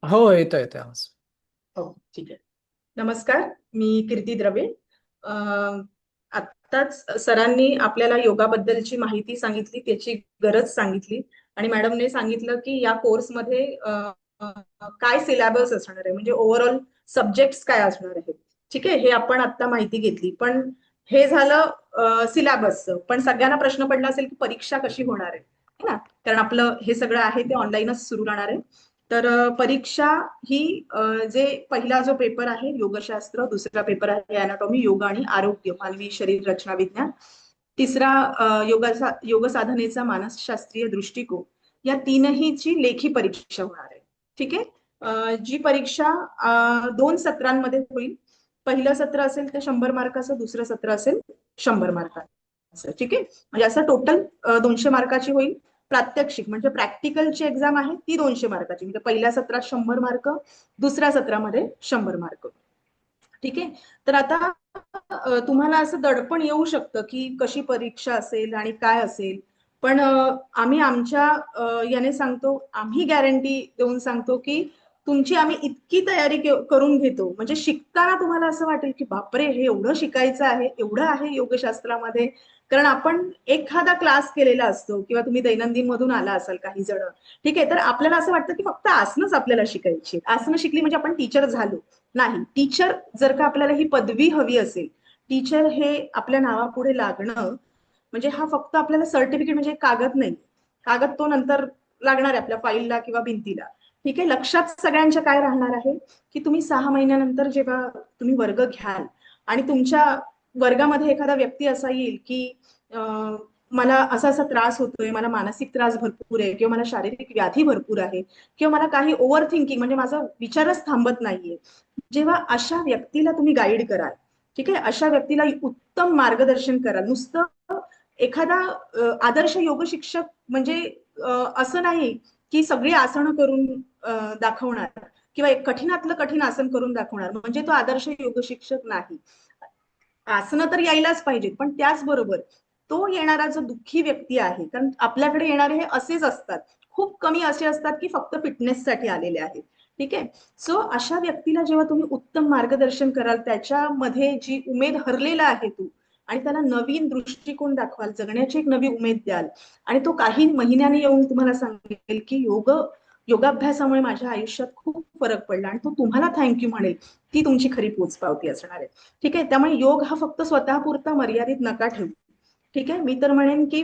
हो, येतोय आवाज. हो, ठीक आहे. नमस्कार, मी कीर्ती द्रविड. आत्ताच सरांनी आपल्याला योगाबद्दलची माहिती सांगितली, त्याची गरज सांगितली, आणि मॅडमने सांगितलं की या कोर्समध्ये काय सिलेबस असणार आहे, म्हणजे ओव्हरऑल सब्जेक्ट्स काय असणार आहेत. ठीक आहे, हे आपण आता माहिती घेतली. पण हे झालं सिलेबसचं. पण सगळ्यांना प्रश्न पडला असेल की परीक्षा कशी होणार आहे, है ना? कारण आपलं हे सगळं आहे ते ऑनलाईनच सुरू राहणार आहे. तर परीक्षा ही जे पहिला जो पेपर आहे योगशास्त्र, दुसरा पेपर आहे अॅनाटॉमी, योग आणि आरोग्य, मानवी शरीर रचना विज्ञान, तिसरा योग साधनेचा मानसशास्त्रीय दृष्टिकोन, या तीनहीची लेखी परीक्षा होणार आहे. ठीक आहे. जी परीक्षा 2 सत्रांमध्ये होईल. पहिलं सत्र असेल ते 100 मार्काचं, दुसरं सत्र असेल 100 मार्काचं. ठीक आहे. म्हणजे असं टोटल 200 मार्काची होईल. प्रात्यक्षिक म्हणजे प्रॅक्टिकलची एक्झाम आहे ती 200 मार्काची, म्हणजे पहिल्या सत्रात 100 मार्क, दुसऱ्या सत्रामध्ये 100 मार्क. ठीक आहे. तर आता तुम्हाला असं दडपण येऊ शकतं की कशी परीक्षा असेल आणि काय असेल, पण आम्ही आमच्या याने सांगतो, आम्ही गॅरंटी देऊन सांगतो की तुमची आम्ही इतकी तयारी करून घेतो, म्हणजे शिकताना तुम्हाला असं वाटेल की बापरे, हे एवढं शिकायचं आहे, एवढं आहे योगशास्त्रामध्ये. कारण आपण एखादा क्लास केलेला असतो किंवा तुम्ही दैनंदिन मधून आला असाल काही जण. ठीक आहे. तर आपल्याला असं वाटतं की फक्त आसनच आपल्याला शिकायची, आसनं शिकली म्हणजे आपण टीचर झालो. नाही, टीचर जर का आपल्याला ही पदवी हवी असेल, टीचर हे आपल्या नावापुढे लागणं म्हणजे हा फक्त आपल्याला सर्टिफिकेट म्हणजे कागद नाही. कागद तो नंतर लागणार आहे आपल्या फाईलला किंवा भिंतीला. ठीक आहे. लक्षात सगळ्यांच्या काय राहणार आहे की तुम्ही 6 महिन्यानंतर जेव्हा तुम्ही वर्ग घ्याल आणि तुमच्या वर्गामध्ये एखादा व्यक्ती असा येईल की मला असा असा त्रास होतोय, मला मानसिक त्रास भरपूर आहे किंवा मला शारीरिक व्याधी भरपूर आहे किंवा मला काही ओव्हर थिंकिंग म्हणजे माझा विचारच थांबत नाहीये. जेव्हा अशा व्यक्तीला तुम्ही गाईड कराल, ठीक आहे, अशा व्यक्तीला उत्तम मार्गदर्शन कराल. नुसतं एखादा आदर्श योग शिक्षक म्हणजे असं नाही की सगळी आसनं करून दाखवणार किंवा एक कठीणातलं कठीण आसन करून दाखवणार, म्हणजे तो आदर्श योग शिक्षक नाही. आसनं तर यायलाच पाहिजेत, पण त्याचबरोबर तो येणारा जो दुःखी व्यक्ती आहे, कारण आपल्याकडे येणारे हे असेच असतात, खूप कमी असे असतात की फक्त फिटनेससाठी आलेले आहेत. ठीक आहे. सो अशा व्यक्तीला जेव्हा तुम्ही उत्तम मार्गदर्शन कराल, त्याच्यामध्ये जी उमेद हरलेला आहे तू, आणि त्याला नवीन दृष्टिकोन दाखवाल, जगण्याची एक नवी उमेद द्याल, आणि तो काही महिन्यांनी येऊन तुम्हाला सांगेल की योगाभ्यासामुळे माझ्या आयुष्यात खूप फरक पडला, आणि तो तुम्हाला थँक्यू म्हणेल, ती तुमची खरी पोचपावती असणार आहे. ठीक आहे. त्यामुळे योग हा फक्त स्वतःपुरता मर्यादित नका ठेवू. ठीक आहे. मी तर म्हणेन की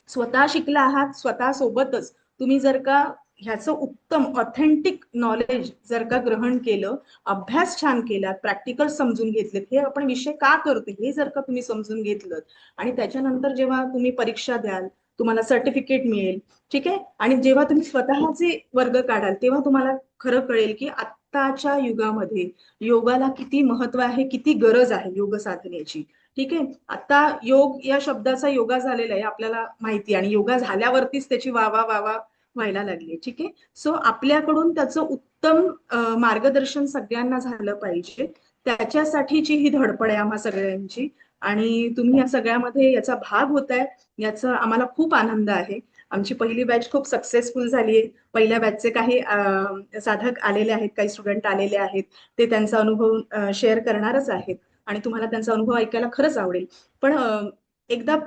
स्वतः शिकला आहात, स्वतः सोबतच तुम्ही जर का ह्याचं उत्तम ऑथेंटिक नॉलेज जर का ग्रहण केलं, अभ्यास छान केला, प्रॅक्टिकल समजून घेतलेत, हे आपण विषय का करतो हे जर का तुम्ही समजून घेतलं, आणि त्याच्यानंतर जेव्हा तुम्ही परीक्षा द्याल, तुम्हाला सर्टिफिकेट मिळेल. ठीक आहे. आणि जेव्हा तुम्ही स्वतःचे वर्ग काढाल, तेव्हा तुम्हाला खरं कळेल की आत्ताच्या युगामध्ये योगाला किती महत्व आहे, किती गरज आहे योग साधनेची. ठीक आहे. आता योग या शब्दाचा योगा झालेला आहे आपल्याला माहिती, आणि योगा झाल्यावरतीच त्याची वावा वावा व्हायला लागली. ठीक आहे. सो आपल्याकडून त्याचं उत्तम मार्गदर्शन सगळ्यांना झालं पाहिजे, त्याच्यासाठीची ही धडपड आहे आम्हा सगळ्यांची, आणि तुम्ही या सगळ्यामध्ये याचा भाग होताय, याचा आम्हाला खूप आनंद आहे. आमची पहिली बॅच खूप सक्सेसफुल झाली आहे. पहिल्या बॅचचे काही साधक आलेले आहेत, काही स्टुडंट आलेले आहेत, ते त्यांचा अनुभव शेअर करणारच आहेत, आणि तुम्हाला त्यांचा अनुभव ऐकायला खरंच आवडेल. पण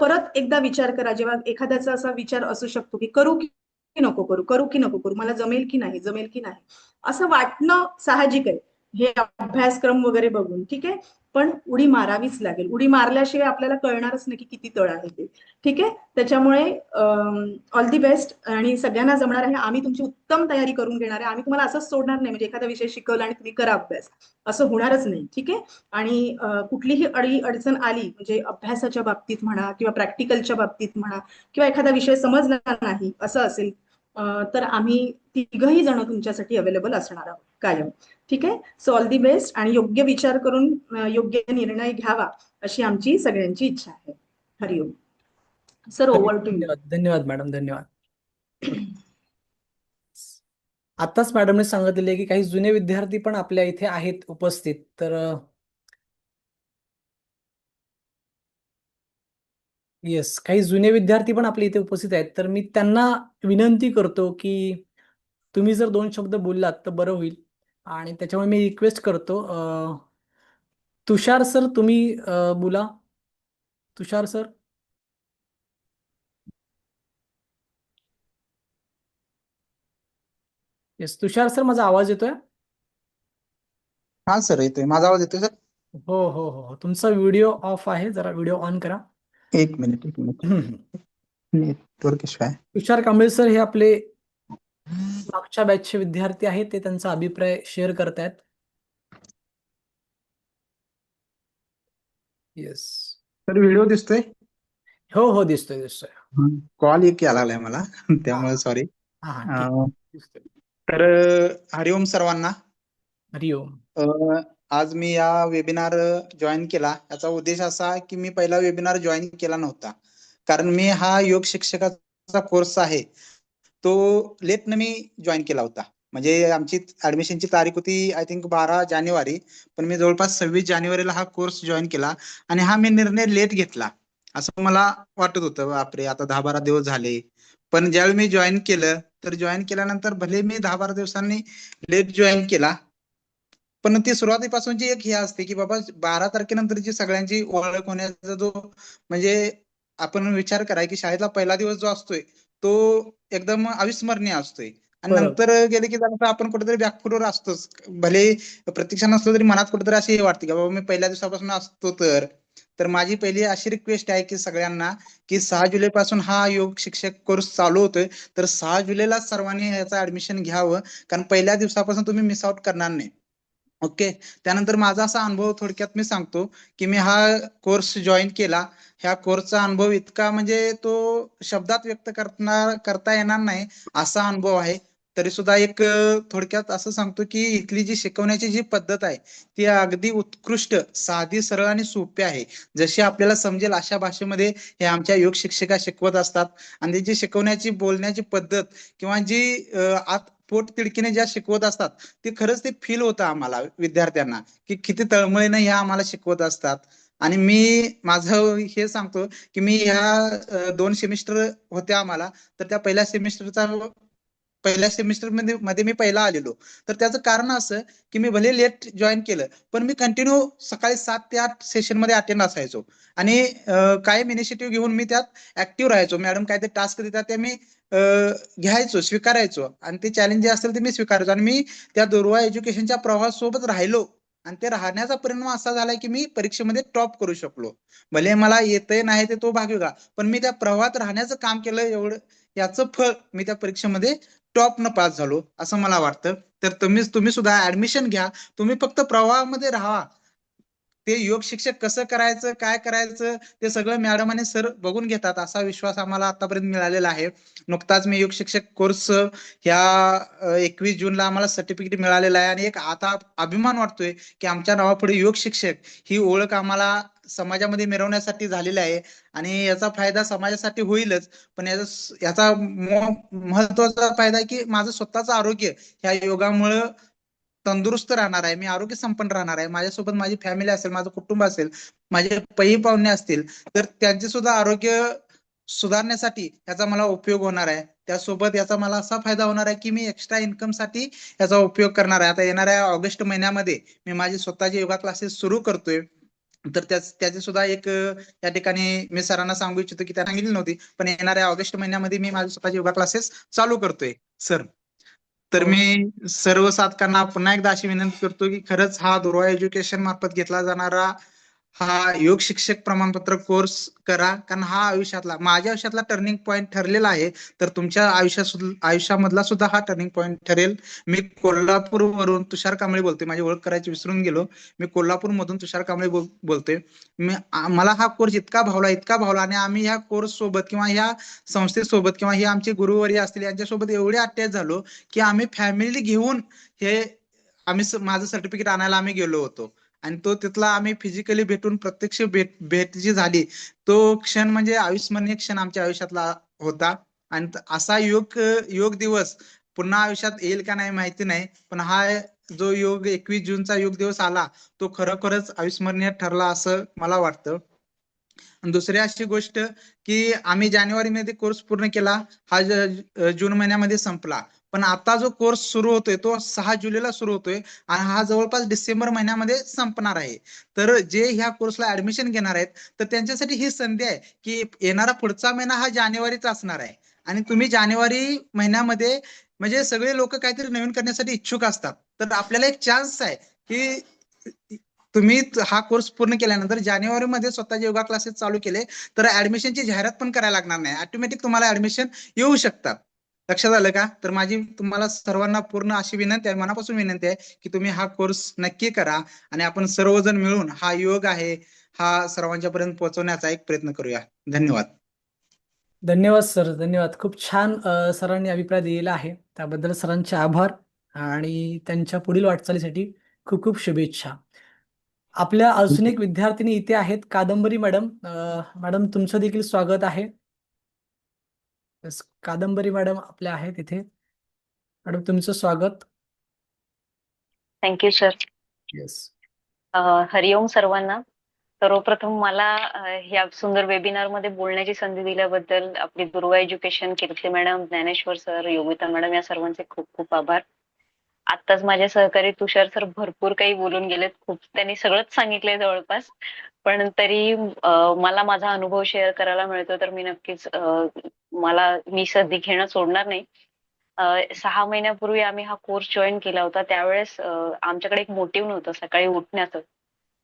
परत एकदा विचार करा, जेव्हा एखाद्याचा असा विचार असू शकतो की करू की नको करू, करू की नको करू, मला जमेल की नाही, जमेल की नाही, असं वाटणं साहजिक आहे हे अभ्यासक्रम वगैरे बघून. ठीक आहे. पण उडी मारावीच लागेल. उडी मारल्याशिवाय आपल्याला कळणारच नाही की किती तळ आहे ते. ठीक आहे. त्याच्यामुळे ऑल दी बेस्ट, आणि सगळ्यांना जमणार आहे. आम्ही तुमची उत्तम तयारी करून घेणार आहे. आम्ही तुम्हाला असंच सोडणार नाही म्हणजे एखादा विषय शिकवला आणि तुम्ही करा अभ्यास, असं होणारच नाही. ठीक आहे. आणि कुठलीही अडचण आली म्हणजे अभ्यासाच्या बाबतीत म्हणा किंवा प्रॅक्टिकलच्या बाबतीत म्हणा, किंवा एखादा विषय समजला नाही असं असेल, तर आम्ही तिघही जण तुमच्यासाठी अवेलेबल असणार आहोत कायम. ठीक आहे. सो ऑल दी बेस्ट, आणि योग्य विचार करून योग्य निर्णय घ्यावा अशी आमची सगळ्यांची इच्छा आहे. Hariom. Sir, over to you. धन्यवाद धन्यवाद मॅडम, धन्यवाद. आताच मॅडमने सांगितलेले की काही जुने विद्यार्थी पण आपल्या इथे आहेत उपस्थित, तर येस, काही जुने विद्यार्थी पण आपल्या इथे उपस्थित आहेत, तर मी त्यांना विनंती करतो की तुम्ही जर 2 शब्द बोललात तर बरं होईल. आणि त्याच्यामुळे मी रिक्वेस्ट करतो, तुषार सर तुम्ही बोला. तुषार सर. येस, तुषार सर, माझा आवाज येतोय? हा सर, येतोय. माझा आवाज येतोय सर? हो हो हो, तुमचा व्हिडिओ ऑफ आहे, जरा व्हिडिओ ऑन करा. एक मिनिट. नेटवर्क इश्यू आहे. तुषार कांबळे सर हे आपले मागच्या बॅचचे विद्यार्थी आहेत, ते त्यांचा अभिप्राय शेअर करतायत. येस सर, व्हिडिओ दिसतोय? हो हो, दिसतोय दिसतोय. कॉल एक यायला लागलाय मला हा त्यामुळे सॉरी. हा हा, ठीक दिसतोय. तर हरिओम सर्वांना. हरिओम. अ, आज मी या वेबिनार जॉईन केला. याचा उद्देश असा की मी पहिला वेबिनार जॉईन केला नव्हता, कारण मी हा योग शिक्षकाचा कोर्स आहे तो लेटनं मी जॉईन केला होता. म्हणजे आमची ऍडमिशनची तारीख होती आय थिंक 12 जानेवारी, पण मी जवळपास 26 जानेवारीला हा कोर्स जॉईन केला. आणि हा मी निर्णय लेट घेतला असं मला वाटत होतं. बापरे, आता 10-12 दिवस झाले. पण ज्यावेळी मी जॉईन केलं, तर जॉईन केल्यानंतर भले मी 10-12 दिवसांनी लेट जॉईन केला, पण ती सुरुवातीपासूनची एक हे असते की बाबा 12 तारखेनंतरची सगळ्यांची ओळख होण्याचा जो, म्हणजे आपण विचार करा की शाळेतला पहिला दिवस जो असतोय तो एकदम अविस्मरणीय असतोय. आणि बरोबर. नंतर गेले की जरा आपण कुठेतरी बॅकफुटवर असतोच. भले प्रतीक्षा नसलो तरी मनात कुठेतरी अशी हे वाटते की बाबा मी पहिल्या दिवसापासून असतो. तर माझी पहिली अशी रिक्वेस्ट आहे की सगळ्यांना की 6 जुलै पासून हा योग शिक्षक कोर्स चालू होतोय, तर 6 जुलैला सर्वांनी याचं ऍडमिशन घ्यावं, कारण पहिल्या दिवसापासून तुम्ही मिस आउट करणार नाही. ओके. त्यानंतर माझा असा अनुभव थोडक्यात मी सांगतो की मी हा कोर्स जॉईन केला. ह्या कोर्सचा अनुभव इतका म्हणजे तो शब्दात व्यक्त करता येणार नाही असा अनुभव आहे. तरी सुद्धा एक थोडक्यात असं सांगतो की इथली जी शिकवण्याची जी पद्धत आहे ती अगदी उत्कृष्ट, साधी, सरळ आणि सोपी आहे. जशी आपल्याला समजेल अशा भाषेमध्ये हे आमच्या योग शिक्षिका शिकवत असतात. आणि त्याची शिकवण्याची, बोलण्याची पद्धत किंवा जी आत पोट तिडकीने ज्या शिकवत असतात ते खरंच ते फील होतं आम्हाला विद्यार्थ्यांना की किती तळमळीनं ह्या आम्हाला शिकवत असतात. आणि मी माझं हे सांगतो की मी ह्या 2 सेमिस्टर होत्या आम्हाला, तर त्या पहिल्या सेमिस्टर मध्ये मी पहिला आलेलो. तर त्याचं कारण असं की मी भले लेट जॉईन केलं, पण मी कंटिन्यू सकाळी 7 ते 8 सेशन मध्ये अटेंड असायचो. आणि कायम इनिशिएटिव्ह घेऊन मी त्यात ऍक्टिव्ह राहायचो. मॅडम काय ते टास्क देतात ते मी घ्यायचो, स्वीकारायचो, आणि ते चॅलेंज जे असेल ते मी स्वीकारायचो. आणि मी त्या दुर्वा एज्युकेशनच्या प्रवाहासोबत राहिलो, आणि ते राहण्याचा परिणाम असा झालाय की मी परीक्षेमध्ये टॉप करू शकलो. भले मला येतंय नाही ते तो भाग वेगळा, पण मी त्या प्रवाहात राहण्याचं काम केलं, एवढं याचं फळ मी त्या परीक्षेमध्ये टॉप न पास झालो असं मला वाटतं. तर तुम्ही सुद्धा ऍडमिशन घ्या, तुम्ही फक्त प्रवाहामध्ये राहा. ते योग शिक्षक कसं करायचं, काय करायचं ते सगळं मॅडम आणि सर बघून घेतात असा विश्वास आम्हाला आतापर्यंत मिळालेला आहे. नुकताच मी योग शिक्षक कोर्स ह्या 21 जूनला आम्हाला सर्टिफिकेट मिळालेलं आहे. आणि एक आता अभिमान वाटतोय की आमच्या नावापुढे योग शिक्षक ही ओळख आम्हाला समाजामध्ये मिरवण्यासाठी झालेली आहे. आणि याचा फायदा समाजासाठी होईलच, पण याचा महत्वाचा फायदा आहे की माझं स्वतःचं आरोग्य ह्या योगामुळं तंदुरुस्त राहणार आहे. मी आरोग्य संपन्न राहणार आहे. माझ्यासोबत माझी फॅमिली असेल, माझं कुटुंब असेल, माझे पै पाहुणे असतील, तर त्यांचे सुद्धा आरोग्य सुधारण्यासाठी याचा मला उपयोग होणार आहे. त्यासोबत याचा मला असा फायदा होणार आहे की मी एक्स्ट्रा इन्कम साठी याचा उपयोग करणार आहे. आता येणाऱ्या ऑगस्ट महिन्यामध्ये मी माझे स्वतःचे योगा क्लासेस सुरू करतोय. तर त्याची सुद्धा एक या ठिकाणी मी सरांना सांगू इच्छितो की त्यांना सांगितली नव्हती, पण येणाऱ्या ऑगस्ट महिन्यामध्ये मी माझे स्वतःचे योगा क्लासेस चालू करतोय सर. तर हो. मी सर्व साधकांना पुन्हा एकदा अशी विनंती करतो की खरंच हा दुर्वा एज्युकेशन मार्फत घेतला जाणारा हा योग शिक्षक प्रमाणपत्र कोर्स करा, कारण हा माझ्या आयुष्यातला टर्निंग पॉईंट ठरलेला आहे. तर तुमच्या आयुष्यामधला सुद्धा हा टर्निंग पॉईंट ठरेल. मी कोल्हापूरवरून तुषार कांबळे बोलतोय. माझी ओळख करायची विसरून गेलो. मी कोल्हापूरमधून तुषार कांबळे बोलतोय. मला हा कोर्स इतका भावला, आणि आम्ही ह्या कोर्स सोबत किंवा ह्या संस्थेसोबत किंवा हे आमचे गुरुवर्य असतील यांच्यासोबत एवढे अटॅच झालो की आम्ही फॅमिली घेऊन माझं सर्टिफिकेट आणायला आम्ही गेलो होतो. आणि तो तिथला आम्ही फिजिकली भेटून प्रत्यक्ष भेट जी झाली, तो क्षण म्हणजे अविस्मरणीय क्षण आमच्या आयुष्यातला होता. आणि असा योग दिवस पुन्हा आयुष्यात येईल का नाही माहिती नाही, पण हा जो 21 जूनचा योग दिवस आला तो खरोखरच अविस्मरणीय ठरला असं मला वाटतं. दुसरी अशी गोष्ट की आम्ही जानेवारीमध्ये कोर्स पूर्ण केला, हा जून महिन्यामध्ये संपला. पण आता जो कोर्स सुरू होतोय तो 6 जुलैला सुरू होतोय, आणि हा जवळपास डिसेंबर महिन्यामध्ये संपणार आहे. तर जे ह्या कोर्सला ऍडमिशन घेणार आहेत तर त्यांच्यासाठी ही संधी आहे की येणारा पुढचा महिना हा जानेवारीचा असणार आहे. आणि तुम्ही जानेवारी महिन्यामध्ये म्हणजे सगळे लोक काहीतरी नवीन करण्यासाठी इच्छुक असतात, तर आपल्याला एक चान्स आहे की तुम्ही हा कोर्स पूर्ण केल्यानंतर जानेवारीमध्ये स्वतःचे योगा क्लासेस चालू केले तर ऍडमिशनची जाहिरात पण करायला लागणार नाही. ऑटोमॅटिक तुम्हाला ऍडमिशन येऊ शकतात. लक्षात आलं का? तर माझी तुम्हाला सर्वांना पूर्ण अशी विनंती आहे, मनापासून विनंती आहे की तुम्ही हा कोर्स नक्की करा, आणि आपण सर्वजण मिळून हा योग आहे हा सर्वांच्या पर्यंत पोहोचवण्याचा एक प्रयत्न करूया. धन्यवाद. धन्यवाद सर, धन्यवाद. खूप छान सरांनी अभिप्राय दिलेला आहे. त्याबद्दल सरांचे आभार आणि त्यांच्या पुढील वाटचालीसाठी खूप खूप शुभेच्छा. आपल्या अजून एक विद्यार्थिनी इथे आहेत, कादंबरी मॅडम. मॅडम तुमचं देखील स्वागत आहे. कादंबरी मॅडम आपल्या आहेत इथे. मॅडम तुमचं स्वागत. Thank you sir. येस. हरिओम सर्वांना. सर्वप्रथम मला या सुंदर वेबिनार मध्ये बोलण्याची संधी दिल्याबद्दल आपली Durva education, Kirti madam, Dnyaneshwar sir, Yogita madam या सर्वांचे खूप खूप आभार. आत्ताच माझे सहकारी तुषार सर भरपूर काही बोलून गेलेत. खूप त्यांनी सगळंच सांगितलंय जवळपास. पण तरी मला माझा अनुभव शेअर करायला मिळतो तर मी नक्कीच मी संधी घेणं सोडणार नाही. 6 महिन्यापूर्वी आम्ही हा कोर्स जॉईन केला होता. त्यावेळेस आमच्याकडे एक मोटिव्ह नव्हतं सकाळी उठण्याचं.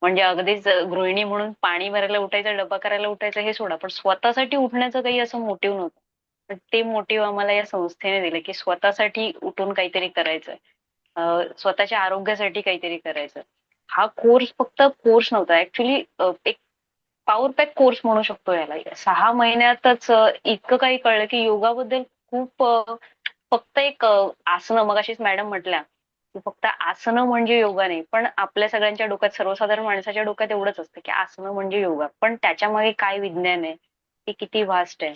म्हणजे अगदीच गृहिणी म्हणून पाणी भरायला उठायचं, डब्बा करायला उठायचं हे सोडा, पण स्वतःसाठी उठण्याचं काही असं मोटिव्ह नव्हतं. पण ते मोटिव्ह आम्हाला या संस्थेने दिलं की स्वतःसाठी उठून काहीतरी करायचंय. स्वतःच्या आरोग्यासाठी काहीतरी करायचं. हा कोर्स फक्त कोर्स नव्हता. ऍक्च्युली एक पॉवर पॅक कोर्स म्हणू शकतो याला. 6 महिन्यातच इतकं काही कळलं की योगाबद्दल खूप फक्त एक आसनं, मगाशीच मॅडम म्हटल्या की फक्त आसनं म्हणजे योगा नाही. पण आपल्या सगळ्यांच्या डोक्यात, सर्वसाधारण माणसाच्या डोक्यात एवढंच असतं की आसनं म्हणजे योगा. पण त्याच्यामागे काय विज्ञान आहे, ते किती व्हास्ट आहे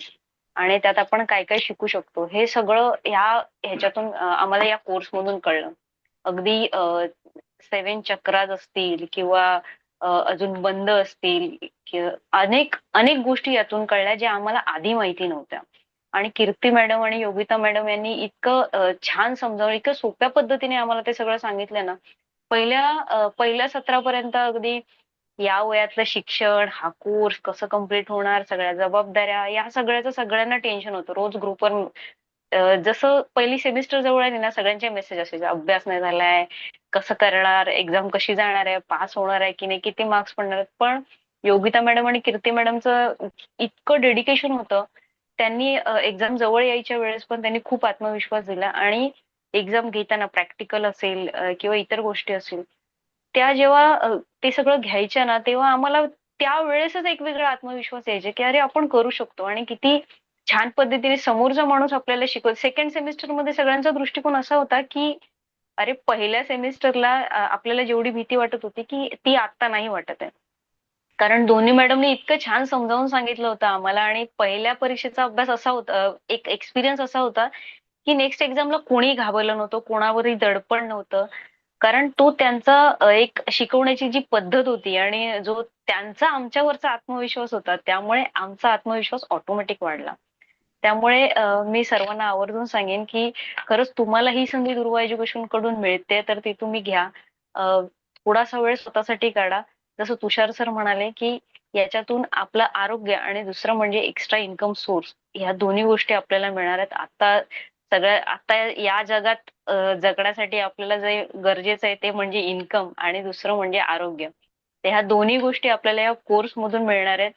आणि त्यात आपण काय काय शिकू शकतो, हे सगळं ह्याच्यातून आम्हाला या कोर्समधून कळलं. अगदी 7 चक्रास असतील किंवा अजून बंद असतील अनेक अनेक गोष्टी यातून कळल्या ज्या आम्हाला आधी माहिती नव्हत्या. आणि कीर्ती मॅडम आणि योगिता मॅडम यांनी इतकं छान समजावलं, इतकं सोप्या पद्धतीने आम्हाला ते सगळं सांगितलं ना. पहिल्या सत्रापर्यंत अगदी या वयातलं शिक्षण, हा कोर्स कसं कम्प्लीट होणार, सगळ्या जबाबदाऱ्या, या सगळ्याचं सगळ्यांना टेन्शन होतं. रोज ग्रुपवर जसं पहिली सेमिस्टर जवळ आली ना, सगळ्यांचे मेसेज असायचे, अभ्यास नाही झालाय, कसं करणार, एक्झाम कशी जाणार आहे, पास होणार आहे की नाही, किती मार्क्स पडणार आहेत. पण योगिता मॅडम आणि कीर्ती मॅडमचं इतकं डेडिकेशन होतं. त्यांनी एक्झाम जवळ यायच्या वेळेस पण त्यांनी खूप आत्मविश्वास दिला आणि एक्झाम घेताना प्रॅक्टिकल असेल किंवा इतर गोष्टी असेल, त्या जेव्हा ते सगळं घ्यायच्या ना, तेव्हा आम्हाला त्यावेळेसच एक वेगळा आत्मविश्वास यायचा की अरे आपण करू शकतो. आणि किती छान पद्धतीने समोरचा माणूस आपल्याला शिकवतो. सेकंड सेमिस्टरमध्ये सगळ्यांचा दृष्टिकोन असा होता की अरे पहिल्या सेमिस्टरला आपल्याला जेवढी भीती वाटत होती की ती आता नाही वाटत आहे. कारण दोन्ही मॅडमनी इतकं छान समजावून सांगितलं होतं आम्हाला. आणि पहिल्या परीक्षेचा अभ्यास असा होता, एक एक्सपिरियन्स असा होता की नेक्स्ट एक्झामला कोणी घाबरलं नव्हतं, कोणावरही दडपण नव्हतं. कारण तो त्यांचा एक शिकवण्याची जी पद्धत होती आणि जो त्यांचा आमच्यावरचा आत्मविश्वास होता, त्यामुळे आमचा आत्मविश्वास ऑटोमॅटिक वाढला. त्यामुळे मी सर्वांना आवर्जून सांगेन की खरंच तुम्हाला ही संधी दुर्वा एज्युकेशन कडून मिळते तर ती तुम्ही घ्या. थोडासा वेळ स्वतःसाठी काढा. जसं तुषार सर म्हणाले की याच्यातून आपलं आरोग्य आणि दुसरं म्हणजे एक्स्ट्रा इन्कम सोर्स, ह्या दोन्ही गोष्टी आपल्याला मिळणार आहेत. आता या जगात जगण्यासाठी आपल्याला जे गरजेचं आहे ते म्हणजे इन्कम आणि दुसरं म्हणजे आरोग्य. तर ह्या दोन्ही गोष्टी आपल्याला या कोर्स मधून मिळणार आहेत.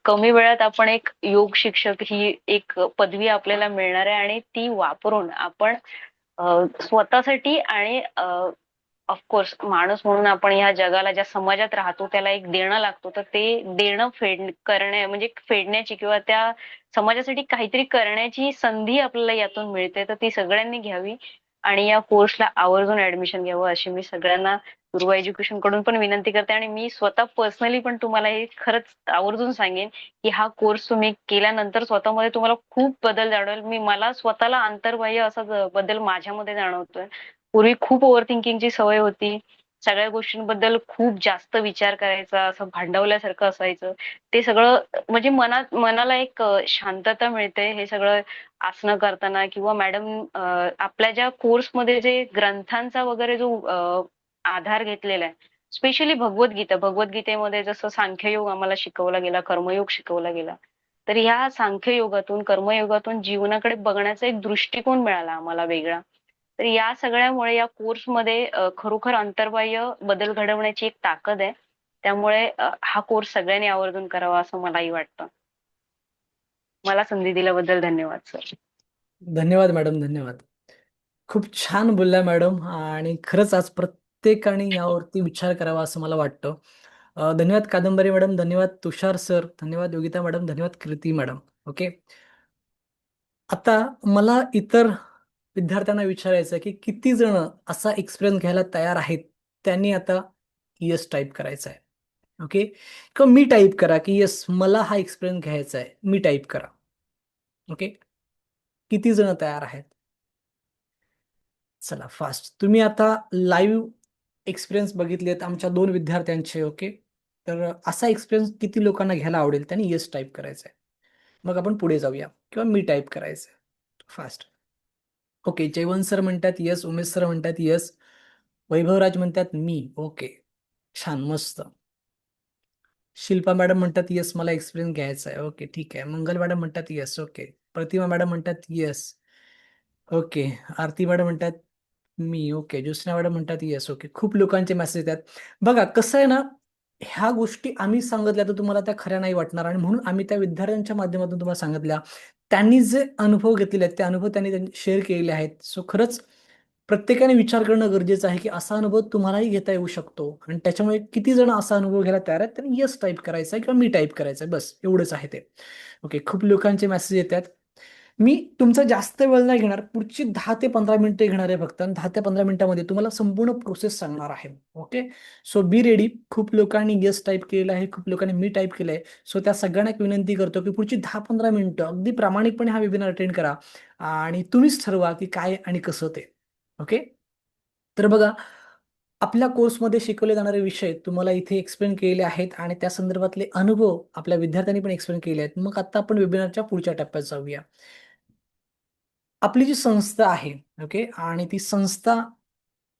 कमी वेळात आपण एक योग शिक्षक ही एक पदवी आपल्याला मिळणार आहे आणि ती वापरून आपण स्वतःसाठी आणि ऑफकोर्स माणूस म्हणून आपण या जगाला, ज्या समाजात राहतो त्याला एक देणं लागतो, तर ते देणं म्हणजे फेडण्याची किंवा त्या समाजासाठी काहीतरी करण्याची संधी आपल्याला यातून मिळते. तर ती सगळ्यांनी घ्यावी आणि या कोर्सला आवर्जून ऍडमिशन घ्यावं अशी मी सगळ्यांना दुर्वा एज्युकेशन कडून पण विनंती करते. आणि मी स्वतः पर्सनली पण तुम्हाला हे खरंच आवर्जून सांगेन की हा कोर्स तुम्ही केल्यानंतर स्वतःमध्ये तुम्हाला खूप बदल जाणवेल. मला स्वतःला अंतर्बाह्य असा बदल माझ्यामध्ये जाणवतोय. पूर्वी खूप ओव्हर थिंकिंगची सवय होती. सगळ्या गोष्टींबद्दल खूप जास्त विचार करायचा, असं भांडवल्यासारखं असायचं. ते सगळं म्हणजे मनाला एक शांतता मिळते हे सगळं आसनं करताना. किंवा मॅडम आपल्या ज्या कोर्समध्ये जे ग्रंथांचा वगैरे जो आधार घेतलेला आहे, स्पेशली भगवद्गीतेमध्ये जसं सांख्ययोग आम्हाला शिकवला गेला, कर्मयोग शिकवला गेला, तर ह्या सांख्ययोगातून, कर्मयोगातून जीवनाकडे बघण्याचा एक दृष्टिकोन मिळाला आम्हाला वेगळा. तर या सगळ्यामुळे या कोर्समध्ये खरोखर अंतर्बाह्य बदल घडवण्याची एक ताकद आहे. त्यामुळे हा कोर्स सगळ्यांनी आवर्जून करावा असं मलाही वाटतं. मला संधी दिल्याबद्दल धन्यवाद सर. धन्यवाद मॅडम, धन्यवाद. खूप छान बोलल्या मॅडम आणि खरंच आज प्रत्येकाने यावरती विचार करावा असं मला वाटतं. धन्यवाद कादंबरी मॅडम, धन्यवाद तुषार सर, धन्यवाद योगिता मॅडम, धन्यवाद कीर्ती मॅडम. ओके. आता मला इतर विद्यार्थ्यांना विचारायचं आहे की किती जण असा एक्सपिरियन्स घ्यायला तयार आहेत, त्यांनी आता यस टाईप करायचा आहे. ओके, किंवा मी टाईप करा की यस मला हा एक्सपिरियन्स घ्यायचा आहे, मी टाईप करा. ओके, किती जण तयार आहेत? चला फास्ट. तुम्ही आता लाईव्ह एक्सपिरियन्स बघितलेत आमच्या 2 विद्यार्थ्यांचे. ओके, तर असा एक्सपिरियन्स किती लोकांना घ्यायला आवडेल त्यांनी येस टाईप करायचं आहे. मग आपण पुढे जाऊया किंवा मी टाईप करायचं आहे फास्ट. ओके, जयवंत सर म्हणतात येस, उमेश सर म्हणतात येस, वैभवराज म्हणतात मी. ओके, छान मस्त. शिल्पा मॅडम म्हणतात येस मला एक्सपिरियन्स घ्यायचा आहे. ओके ठीक आहे. मंगल मॅडम म्हणतात येस. ओके, प्रतिमा मॅडम म्हणतात येस. ओके, आरती मॅडम म्हणतात मी. ओके, ज्योत्स्ना मॅडम म्हणतात येस. ओके, खूप लोकांचे मेसेज येतात. बघा कसं आहे ना, ह्या गोष्टी आम्ही सांगितल्या तर तुम्हाला त्या खऱ्या नाही वाटणार आणि म्हणून आम्ही त्या विद्यार्थ्यांच्या माध्यमातून तुम्हाला सांगितल्या. त्यांनी जे अनुभव घेतलेले आहेत ते अनुभव त्यांनी शेअर केलेले आहेत. सो खरंच प्रत्येकाने विचार करणं गरजेचं आहे की असा अनुभव तुम्हालाही घेता येऊ शकतो आणि त्याच्यामुळे किती जण असा अनुभव घ्यायला तयार आहेत त्यांनी येस टाईप करायचा आहे किंवा मी टाईप करायचं आहे, बस एवढंच आहे ते. ओके, खूप लोकांचे मेसेज येतात. मी तुमचा जास्त वेळ नाही घेणार, पुढची 10 ते 15 मिनिटे घेणार आहे फक्त आणि 10 ते 15 मिनिटांमध्ये तुम्हाला संपूर्ण प्रोसेस सांगणार आहे. Okay, so be ready. खूप लोकांनी येस टाईप केलेलं आहे, खूप लोकांनी मी टाईप केलं आहे. सो त्या सगळ्यांना एक विनंती करतो की पुढची 10-15 मिनिटं अगदी प्रामाणिकपणे हा वेबिनार अटेंड करा आणि तुम्हीच ठरवा की काय आणि कसं ते. ओके, तर बघा आपल्या कोर्समध्ये शिकवले जाणारे विषय तुम्हाला इथे एक्सप्लेन केलेले आहेत आणि त्या संदर्भातले अनुभव आपल्या विद्यार्थ्यांनी पण एक्सप्लेन केले आहेत. मग आता आपण वेबिनारच्या पुढच्या टप्प्यात जाऊया. आपली जी संस्था आहे, ओके, आणि ती संस्था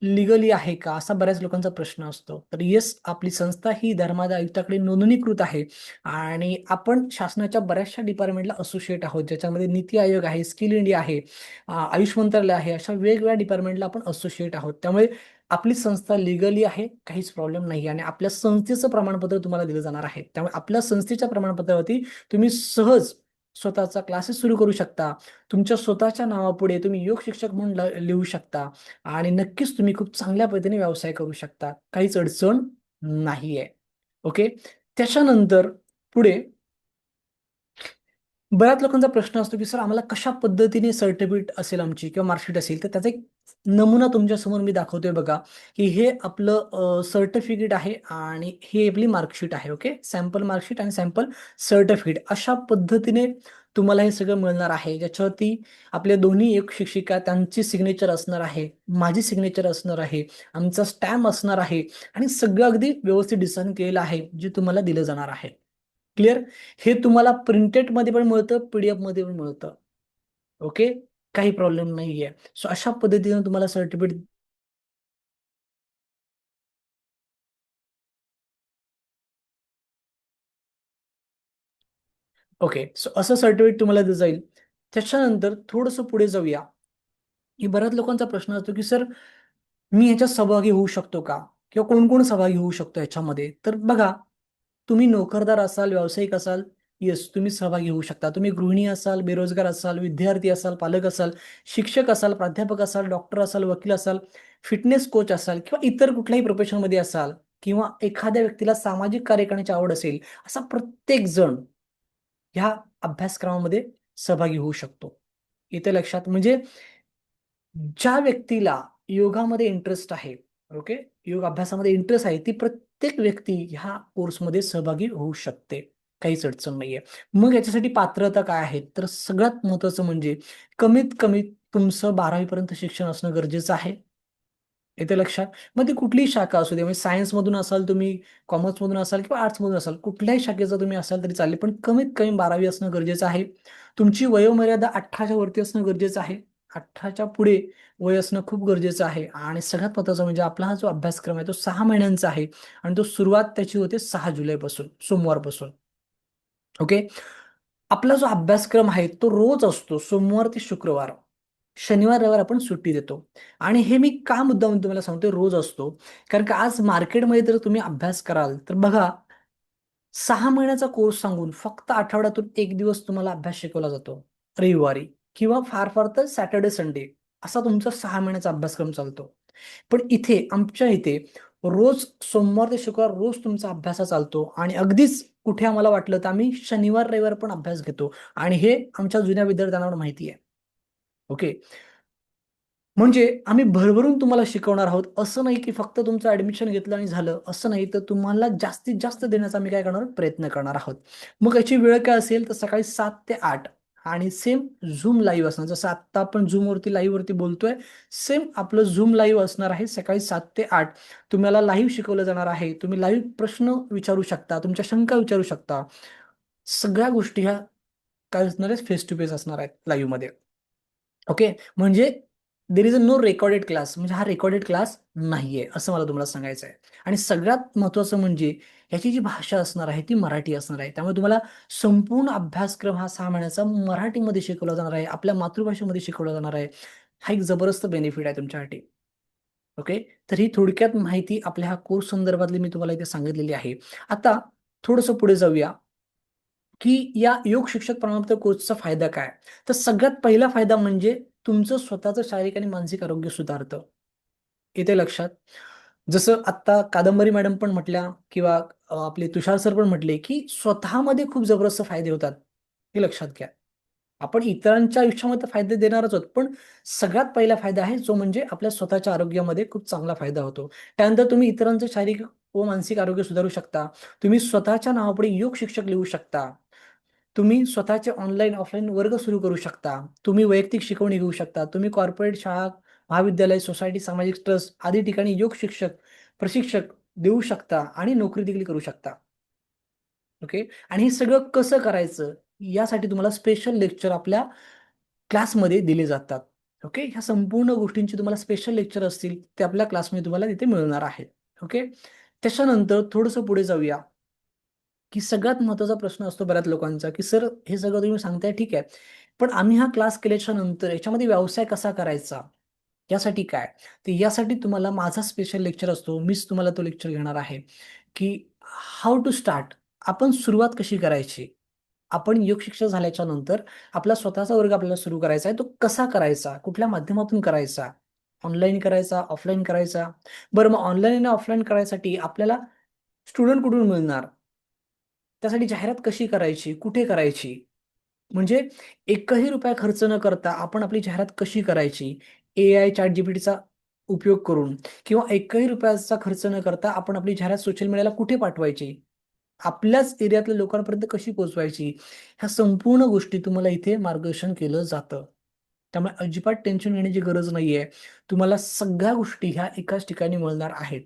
लिगली आहे का असा बऱ्याच लोकांचा प्रश्न असतो. तर येस, आपली संस्था ही धर्मादाय आयुक्ताकडे नोंदणीकृत आहे आणि आपण शासनाच्या बऱ्याचशा डिपार्टमेंटला असोसिएट आहोत, ज्याच्यामध्ये नीती आयोग आहे, स्किल इंडिया आहे, आयुष मंत्रालय आहे, अशा वेगवेगळ्या डिपार्टमेंटला आपण असोसिएट आहोत. त्यामुळे आपली संस्था लिगली आहे, काहीच प्रॉब्लेम नाही आणि आपल्या संस्थेचं प्रमाणपत्र तुम्हाला दिलं जाणार आहे. त्यामुळे आपल्या संस्थेच्या प्रमाणपत्रावरती तुम्ही सहज स्वतःचा क्लासेस सुरू करू शकता. तुमच्या स्वतःच्या नावापुढे तुम्ही योग शिक्षक म्हणून लिहू शकता आणि नक्कीच तुम्ही खूप चांगल्या पद्धतीने व्यवसाय करू शकता. काहीच अडचण नाहीये. ओके, त्याच्यानंतर पुढे बऱ्याच लोकांचा प्रश्न असतो की सर आम्हाला कशा पद्धतीने सर्टिफिकेट असेल आमची किंवा मार्कशीट असेल, तर त्याचा एक नमुना तुमच्यासमोर मी दाखवतोय बघा की हे आपलं सर्टिफिकेट आहे आणि हे आपली मार्कशीट आहे. ओके, सॅम्पल मार्कशीट आणि सॅम्पल सर्टिफिकेट अशा पद्धतीने तुम्हाला हे सगळं मिळणार आहे, ज्याच्यावरती आपले दोन्ही एक शिक्षिका त्यांची सिग्नेचर असणार आहे, माझी सिग्नेचर असणार आहे, आमचा स्टॅम्प असणार आहे आणि सगळं अगदी व्यवस्थित डिझाईन केलेलं आहे जे तुम्हाला दिलं जाणार आहे. क्लिअर? हे तुम्हाला प्रिंटेड मध्ये पण मिळतं, पीडीएफ मध्ये पण मिळतं. ओके, काही प्रॉब्लेम नाहीये. सो अशा पद्धतीने तुम्हाला सर्टिफिकेट ओके, सो असं सर्टिफिकेट तुम्हाला दिलं जाईल. त्याच्यानंतर थोडंसं पुढे जाऊया की बऱ्याच लोकांचा प्रश्न असतो की सर मी ह्याच्यात सहभागी होऊ शकतो का किंवा कोण कोण सहभागी होऊ शकतो ह्याच्यामध्ये. तर बघा, तुम्ही नोकरदार असाल, व्यावसायिक असाल, येस तुम्ही सहभागी होऊ शकता. तुम्ही गृहिणी असाल, बेरोजगार असाल, विद्यार्थी असाल, पालक असाल, शिक्षक असाल, प्राध्यापक असाल, डॉक्टर असाल, वकील असाल, फिटनेस कोच असाल किंवा इतर कुठल्याही प्रोफेशनमध्ये असाल किंवा एखाद्या व्यक्तीला सामाजिक कार्य करण्याची आवड असेल, असा प्रत्येक जण ह्या अभ्यासक्रमामध्ये सहभागी होऊ शकतो. इथे लक्षात म्हणजे ज्या व्यक्तीला योगामध्ये इंटरेस्ट आहे, ओके, योग अभ्यासामध्ये इंटरेस्ट आहे, ती प्रत्येक व्यक्ती ह्या कोर्समध्ये सहभागी होऊ शकते. काहीच अडचण नाहीये. मग याच्यासाठी पात्रता काय आहे? तर सगळ्यात महत्त्वाचं म्हणजे कमीत कमी तुमचं 12वी पर्यंत शिक्षण असणं गरजेचं आहे. येते लक्षात. मग ती कुठलीही शाखा असू दे, म्हणजे सायन्समधून असाल तुम्ही, कॉमर्समधून असाल किंवा आर्ट्समधून असाल, कुठल्याही शाखेचा तुम्ही असाल तरी चालेल, पण कमीत कमी 12वी असणं गरजेचं आहे. तुमची वयोमर्यादा 18च्या वरती असणं गरजेचं आहे. 18च्या पुढे वय असणं खूप गरजेचं आहे आणि सगळ्यात महत्त्वाचं म्हणजे आपला हा जो अभ्यासक्रम आहे तो 6 महिन्यांचा आहे आणि तो सुरुवात त्याची होते 6 जुलैपासून, सोमवारपासून. ओके, आपला जो अभ्यासक्रम आहे तो रोज असतो, सोमवार ते शुक्रवार. शनिवार रविवार आपण सुट्टी देतो आणि हे मी का मुद्दामून तुम्हाला सांगतोय रोज असतो, कारण का आज मार्केटमध्ये जर तुम्ही अभ्यास कराल तर बघा 6 महिन्याचा कोर्स सांगून फक्त आठवड्यातून 1 दिवस तुम्हाला अभ्यास शिकवला जातो, रविवारी किंवा फार फार तर सॅटर्डे संडे असा तुमचा 6 महिन्याचा अभ्यासक्रम चालतो. पण इथे आमच्या इथे रोज सोमवार ते शुक्रवार रोज तुमचा अभ्यास चालतो आणि अगदीच कुठे आम्हाला वाटलं तर आम्ही शनिवार रविवार पण अभ्यास घेतो आणि हे आमच्या जुन्या विद्यार्थ्यांना माहिती आहे. ओके, म्हणजे आम्ही भरभरून तुम्हाला शिकवणार आहोत. असं नाही की फक्त तुमचं ऍडमिशन घेतलं आणि झालं, असं नाही. तर तुम्हाला जास्तीत जास्त देण्याचा आम्ही काय करणार आहोत, प्रयत्न करणार आहोत. मग याची वेळ काय असेल तर सकाळी 7 ते 8 आणि सेम झूम लाईव्ह असणार. जसं आत्ता आपण झूमवरती लाईव्हवरती बोलतोय, सेम आपलं झूम लाईव्ह असणार आहे सकाळी 7 ते 8. तुम्हाला लाईव्ह शिकवलं जाणार आहे. तुम्ही लाईव्ह प्रश्न विचारू शकता, तुमच्या शंका विचारू शकता. सगळ्या गोष्टी ह्या काय असणार आहेत, फेस टू फेस असणार आहेत लाईव्हमध्ये. ओके, म्हणजे there is a no recorded class, म्हणजे हा रेकॉर्डेड क्लास नाहीये असं मला तुम्हाला सांगायचं आहे. आणि सगळ्यात महत्त्वाचं म्हणजे ह्याची जी भाषा असणार आहे ती मराठी असणार आहे. त्यामुळे तुम्हाला संपूर्ण अभ्यासक्रम हा 6 महिन्याचा मराठीमध्ये शिकवला जाणार आहे, आपल्या मातृभाषेमध्ये शिकवला जाणार आहे. हा एक जबरदस्त बेनिफिट आहे तुमच्यासाठी. ओके, तर ही थोडक्यात माहिती आपल्या ह्या कोर्स संदर्भातली मी तुम्हाला इथे सांगितलेली आहे. आता थोडंसं पुढे जाऊया की या योग शिक्षक प्रमाणपत्र कोर्सचा फायदा काय. तर सगळ्यात पहिला फायदा म्हणजे तुमचं स्वतःचं शारीरिक आणि मानसिक आरोग्य सुधारतं. येते लक्षात. जसं आत्ता कादंबरी मॅडम पण म्हटल्या किंवा आपले तुषार सर पण म्हटले की स्वतःमध्ये खूप जबरदस्त फायदे होतात, हे लक्षात घ्या. आपण इतरांच्या आयुष्यामध्ये तर फायदे देणारच आहोत, पण सगळ्यात पहिला फायदा आहे जो म्हणजे आपल्या स्वतःच्या आरोग्यामध्ये खूप चांगला फायदा होतो. त्यानंतर तुम्ही इतरांचं शारीरिक व मानसिक आरोग्य सुधारू शकता. तुम्ही स्वतःच्या नावापुढे योग शिक्षक लिहू शकता. तुम्ही स्वतःचे ऑनलाईन ऑफलाईन वर्ग सुरू करू शकता. तुम्ही वैयक्तिक शिकवणी घेऊ शकता. तुम्ही कॉर्पोरेट शाळा, महाविद्यालय, सोसायटी, सामाजिक ट्रस्ट आदी ठिकाणी योग शिक्षक, प्रशिक्षक देऊ शकता आणि नोकरी देखील करू शकता. ओके, आणि हे सगळं कसं करायचं यासाठी तुम्हाला स्पेशल लेक्चर आपल्या क्लासमध्ये दिले जातात. ओके, ह्या संपूर्ण गोष्टींची तुम्हाला स्पेशल लेक्चर असतील ते आपल्या क्लासमध्ये तुम्हाला तिथे मिळणार आहे. ओके, त्याच्यानंतर थोडंसं पुढे जाऊया की सगळ्यात महत्त्वाचा प्रश्न असतो बऱ्याच लोकांचा की सर हे सगळं तुम्ही सांगताय ठीक आहे, पण आम्ही हा क्लास केल्याच्या नंतर याच्यामध्ये व्यवसाय कसा करायचा, यासाठी काय. तर यासाठी तुम्हाला माझा स्पेशल लेक्चर असतो, मीच तुम्हाला तो लेक्चर घेणार आहे की हाऊ टू स्टार्ट, आपण सुरुवात कशी करायची. आपण योग शिक्षक झाल्याच्या नंतर आपला स्वतःचा वर्ग आपल्याला सुरू करायचा आहे, तो कसा करायचा, कुठल्या माध्यमातून करायचा, ऑनलाईन करायचा, ऑफलाईन करायचा. बरं, मग ऑनलाईन आणि ऑफलाईन करायसाठी आपल्याला स्टुडंट कुठून मिळणार, त्यासाठी जाहिरात कशी करायची, कुठे करायची, म्हणजे एकही रुपया खर्च न करता आपण आपली जाहिरात कशी करायची, AI ChatGPTचा उपयोग करून, किंवा एकही रुपयाचा खर्च न करता आपण आपली जाहिरात सोशल मीडियाला कुठे पाठवायची, आपल्याच एरियातल्या लोकांपर्यंत कशी पोहोचवायची, ह्या संपूर्ण गोष्टी तुम्हाला इथे मार्गदर्शन केलं जातं. त्यामुळे अजिबात टेन्शन घेण्याची गरज नाहीये. तुम्हाला सगळ्या गोष्टी ह्या एकाच ठिकाणी मिळणार आहेत.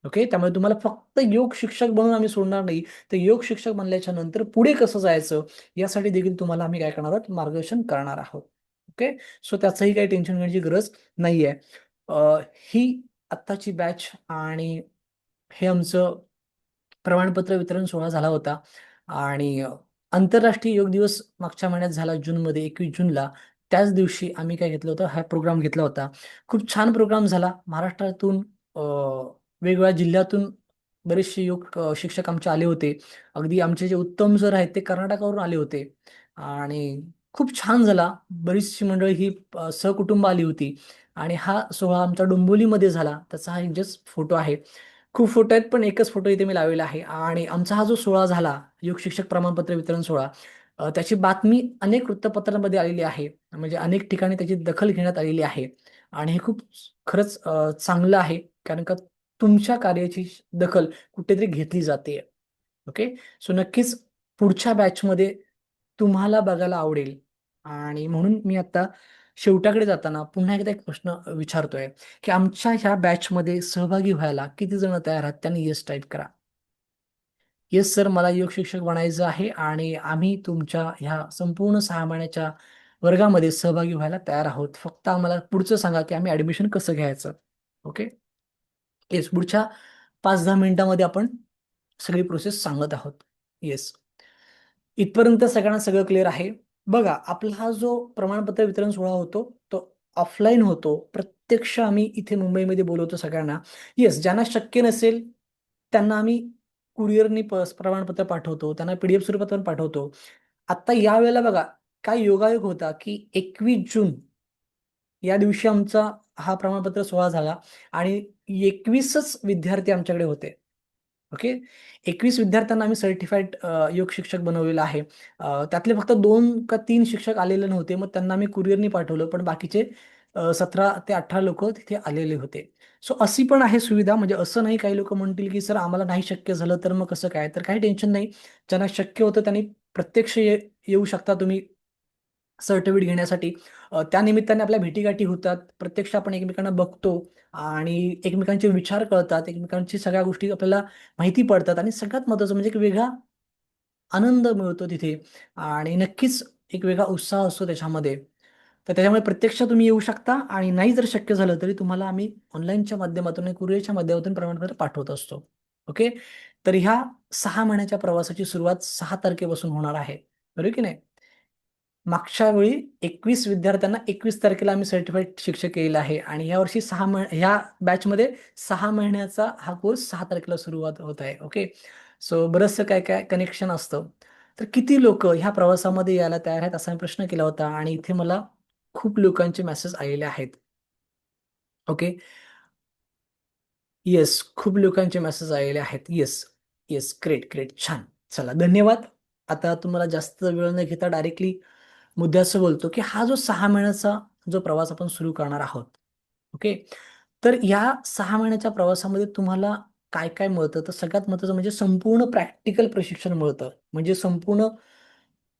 ओके, त्यामुळे तुम्हाला फक्त योग शिक्षक बनवून आम्ही सोडणार नाही, तर योग शिक्षक बनल्याच्या नंतर पुढे कसं जायचं यासाठी देखील तुम्हाला आम्ही काय करणार आहोत, मार्गदर्शन करणार आहोत. ओके, सो त्याचंही काही टेन्शन घेण्याची गरज नाहीये. ही आत्ताची बॅच आणि हे आमचं प्रमाणपत्र वितरण सोहळा झाला होता. आणि आंतरराष्ट्रीय योग दिवस मागच्या महिन्यात झाला जूनमध्ये, 21 जूनला. त्याच दिवशी आम्ही काय घेतलं होतं, हा प्रोग्राम घेतला होता. खूप छान प्रोग्राम झाला. महाराष्ट्रातून वेगवेगळ्या जिल्ह्यातून बरेचसे योग शिक्षक आमचे आले होते. अगदी आमचे जे उत्तम सर आहेत ते कर्नाटकावरून आले होते आणि खूप छान झाला. बरीचशी मंडळी ही सहकुटुंब आली होती आणि हा सोहळा आमच्या डोंबिवलीमध्ये झाला. त्याचा हा एक जस्ट फोटो आहे. खूप फोटो आहेत, पण एकच फोटो इथे मी लावलेला आहे. आणि आमचा हा जो सोहळा झाला, योग शिक्षक प्रमाणपत्र वितरण सोहळा, त्याची बातमी अनेक वृत्तपत्रांमध्ये आलेली आहे. म्हणजे अनेक ठिकाणी त्याची दखल घेण्यात आलेली आहे. आणि हे खूप खरंच चांगलं आहे, कारण का तुमच्या कार्याची दखल कुठेतरी घेतली जाते. ओके, सो नक्कीच पुढच्या बॅचमध्ये तुम्हाला बघायला आवडेल. आणि म्हणून मी आता शेवटाकडे जाताना पुन्हा एकदा एक प्रश्न विचारतोय की आमच्या ह्या बॅचमध्ये सहभागी व्हायला किती जण तयार आहात, त्यांनी येस टाईप करा. येस सर, मला योग शिक्षक बनायचं आहे आणि आम्ही तुमच्या ह्या संपूर्ण 6 महिन्याच्या वर्गामध्ये सहभागी व्हायला तयार आहोत. फक्त आम्हाला पुढचं सांगा की आम्ही ऍडमिशन कसं घ्यायचं. ओके, येस, पुढच्या 5-10 मिनिटांमध्ये आपण सगळी प्रोसेस सांगत आहोत. येस, इथपर्यंत सगळ्यांना सगळं क्लिअर आहे. बघा, आपला हा जो प्रमाणपत्र वितरण सोहळा होतो तो ऑफलाईन होतो. प्रत्यक्ष आम्ही इथे मुंबईमध्ये बोलवतो सगळ्यांना. येस, ज्यांना शक्य नसेल त्यांना आम्ही कुरिअरनी प्रमाणपत्र पाठवतो, त्यांना PDF स्वरूपात पण पाठवतो. आता यावेळेला बघा, काय योगायोग होता की 21 जून या दिवशी आमचा हा प्रमाणपत्र सोहळा झाला आणि 21च विद्यार्थी आमच्याकडे होते. ओके. 21 विद्यार्थ्यांना आम्ही सर्टिफाईड योग शिक्षक बनवलेलं आहे. त्यातले फक्त 2 का 3 शिक्षक आलेले नव्हते. मग त्यांना आम्ही कुरिअरनी पाठवलं. पण बाकीचे 17 ते 18 लोकं तिथे आलेले होते. सो अशी पण आहे सुविधा. म्हणजे असं नाही काही लोकं म्हणतील, की सर आम्हाला नाही शक्य झालं तर मग कसं काय? तर काही टेन्शन नाही. ज्यांना शक्य होतं त्यांनी प्रत्यक्ष येऊ शकता तुम्ही सर्टिफिकेट घेण्यासाठी. त्या निमित्ताने आपल्या भेटीगाठी होतात. प्रत्यक्ष आपण एकमेकांना बघतो आणि एकमेकांचे विचार कळतात. एकमेकांची सगळ्या गोष्टी आपल्याला माहिती पडतात आणि सगळ्यात महत्त्वाचं म्हणजे एक वेगळा आनंद मिळतो तिथे आणि नक्कीच एक वेगळा उत्साह असतो त्याच्यामध्ये. तर त्याच्यामुळे प्रत्यक्ष तुम्ही येऊ शकता आणि नाही जर शक्य झालं तरी तुम्हाला आम्ही ऑनलाईनच्या माध्यमातून आणि कुरिअरच्या माध्यमातून प्रमाणपत्र पाठवत असतो. ओके. तर ह्या 6 महिन्याच्या प्रवासाची सुरुवात 6 तारखेपासून होणार आहे. बरोबर की नाही? मागच्या वेळी 21 विद्यार्थ्यांना 21 तारखेला आम्ही सर्टिफाईड शिक्षक केलेला आहे आणि यावर्षी ह्या बॅचमध्ये 6 महिन्याचा हा कोर्स 6 तारखेला सुरुवात होत आहे. ओके. सो बरंचसं काय-काय कनेक्शन असतं. तर किती लोकं ह्या प्रवासामध्ये यायला तयार आहेत असा मी प्रश्न केला होता आणि इथे मला खूप लोकांचे मेसेज आलेले आहेत. ओके. येस, खूप लोकांचे मेसेज आलेले आहेत. Yes, yes. Great, great. छान. चला धन्यवाद. आता तुम्हाला जास्त वेळ न घेता डायरेक्टली मुद्द्याचं बोलतो, की हा जो 6 महिन्याचा जो प्रवास आपण सुरू करणार आहोत. ओके. तर या 6 महिन्याच्या प्रवासामध्ये तुम्हाला काय-काय मिळतं? तर सगळ्यात महत्त्वाचं म्हणजे संपूर्ण प्रॅक्टिकल प्रशिक्षण मिळतं. म्हणजे संपूर्ण